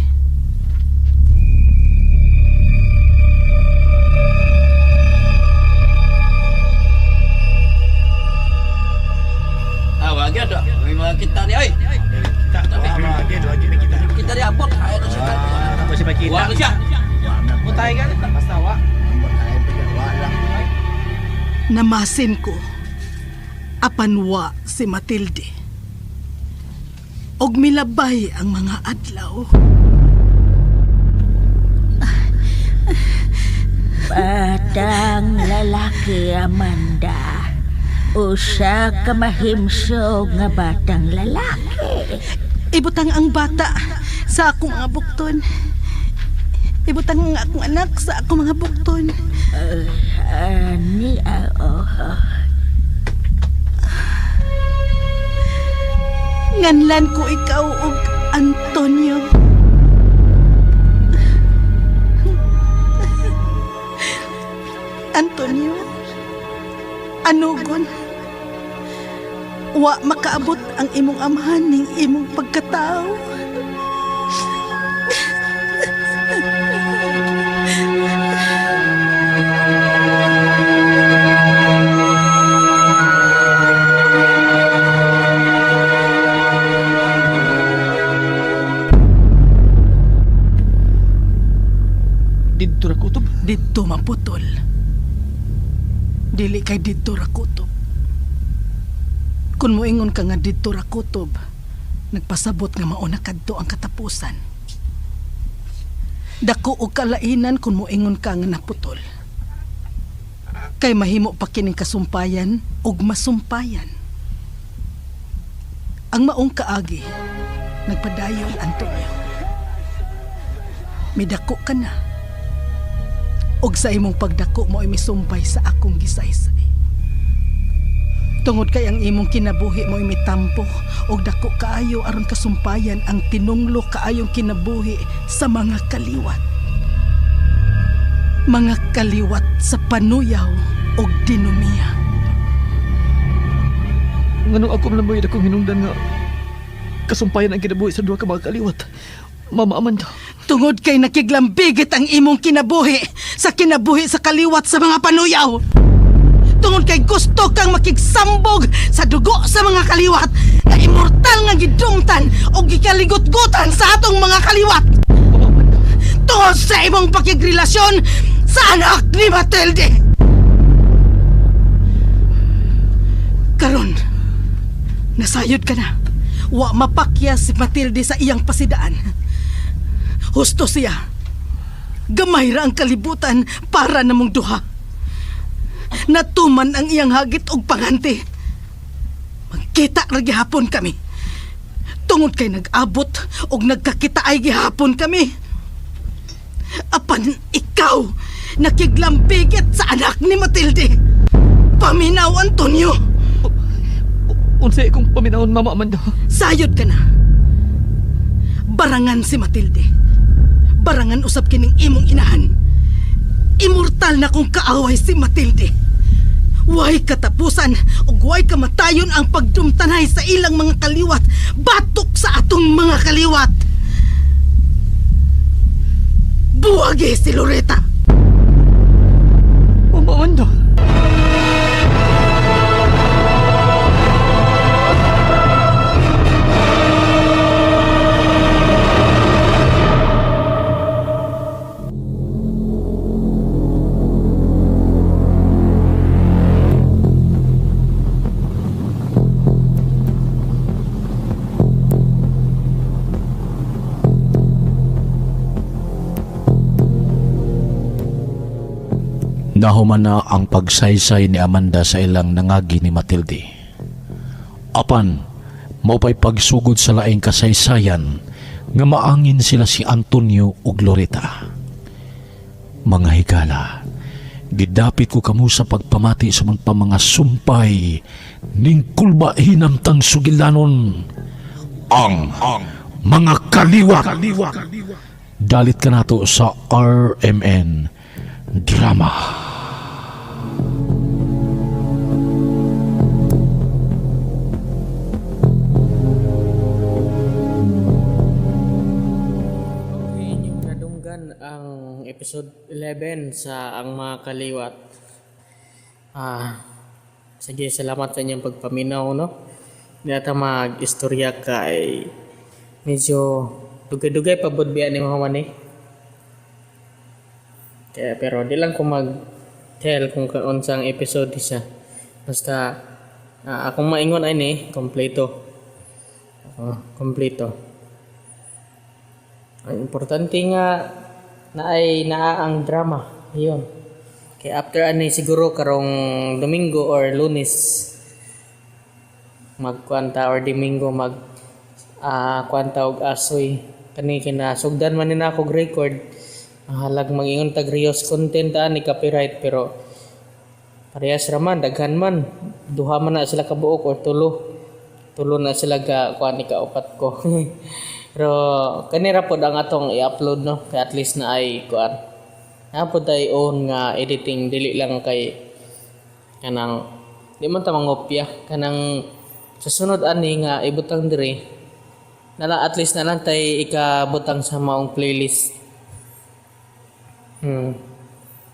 S10: Wag ya dah. Memang kita ni, oi.
S8: Kita lagi ni kita.
S10: Kita ni abot. Ayo tu siapa?
S8: Apa siapa kita?
S10: Wah, siapa?
S8: Mutay kan? Basta wa.
S4: Namasin ko. Apanwa si Matilde. og milabay ang mga adlaw.
S12: Batang lalaki, Amanda. Usa ka mahimsog nga batang lalaki.
S4: Ibutang ang bata sa akong mga bukton. Ibutang ang akong anak sa akong mga bukton.
S12: Ani,
S4: Nganlan ko ikaw og Antonio. Antonio, anugon, wa makaabot ang imong amahan ning imong pagkatao.
S6: Dito ra kutob.
S4: Dito maputol. Dili kay dito ra kutob. Kung moingon ka nga dito ra kutob, nagpasabot nga mauna kadto ang katapusan. Dako og kalainan kung moingon ka nga naputol. Kay mahimo pa kining kasumpayan og masumpayan. Ang maong kaagi, nagpadayon, Antonio. Midako ka na. Og sa imong pagdako mo ay misumpay sa akong gisaysay. Tungod kay ang imong kinabuhi mo ay mitampo og dako kaayo aron kasumpayan ang tinunglo kaayong kinabuhi sa mga kaliwat. Mga kaliwat sa panuyaw og dinumiya.
S6: Nganong ako malamoy akong hinungdan nga kasumpayan ang kinabuhi sa duha ka mga kaliwat. Mama Amanda.
S4: Tungod kay nakiglambigit ang imong kinabuhi sa kaliwat sa mga panuyaw. Tungod kay gusto kang makigsambog sa dugo sa mga kaliwat na immortal nga gidungtan o gikaligot-gutan sa atong mga kaliwat. Tungod sa imong pakigrelasyon sa anak ni Matilde. Karon, nasayod ka na. Wa mapakya si Matilde sa iyang pasidaan. Husto siya. Gamay ra ang kalibutan para namong duha. Natuman ang iyang hagit og panganti. Magkita ra gihapon kami. Tungod kay nag-abot og nagkakita ay gihapon kami. Apan ikaw nakiglambigit sa anak ni Matilde. Paminaw, Antonio.
S6: Unsay kong paminawon, Mama Amanda?
S4: Sayod ka na. Barangan si Matilde. Barangan usab kining imong inahan. Immortal na kung kaaway si Matilde. Way katapusan ug way kamatayon ang pagdumtanay sa ilang mga kaliwat batok sa atong mga kaliwat. Buwagi si Loretta.
S6: Mama Amanda.
S7: Nahuman na ang pagsaysay ni Amanda sa ilang nangagi ni Matilde. Apan, maupay pagsugod sa laing kasaysayan nga maangin sila si Antonio ug Loretta. Mga higala, gidapit ko kamo sa pagpamati sa mga sumpay ning kulba hinamtang sugilanon ang mga kaliwat. Dalit ka nato sa RMN Drama.
S1: Inyong nadunggan ang episode 11 sa Ang Mga Kaliwat. Sige, salamat sa inyong pagpaminaw, no? Hindi ata mag-istorya kay medyo dugay-dugay pa budbian ni mga mani. Kaya, pero di lang ko mag-tell kung unsang episode isa. Basta akong maingon ay ni kompleto. Kompleto. Ang importante nga na ay naa ang drama. Ayun. Kaya after ani siguro karong Domingo or Lunes magkwanta or Domingo kwanta og asoy kani kinasugdan man nina ako record. Halag mag-ingon tag Rios content ni copyright pero parehas raman daghan man duha man na sila kabuok or tulo na sila kuan ka upat ko. Pero kanira pod ang atong i-upload no kay at least na ay kuan napod tay own nga editing dili lang kay kanang di man ta mangopya kanang susunod ani nga ibutang diri nala at least na lang tay ikabutang sa maong playlist.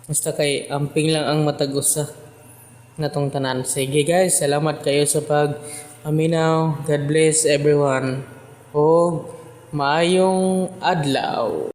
S1: Basta kay amping lang ang matag-usa natong tanan. Sige guys, salamat kayo sa pag-aminaw. God bless everyone. O maayong adlaw.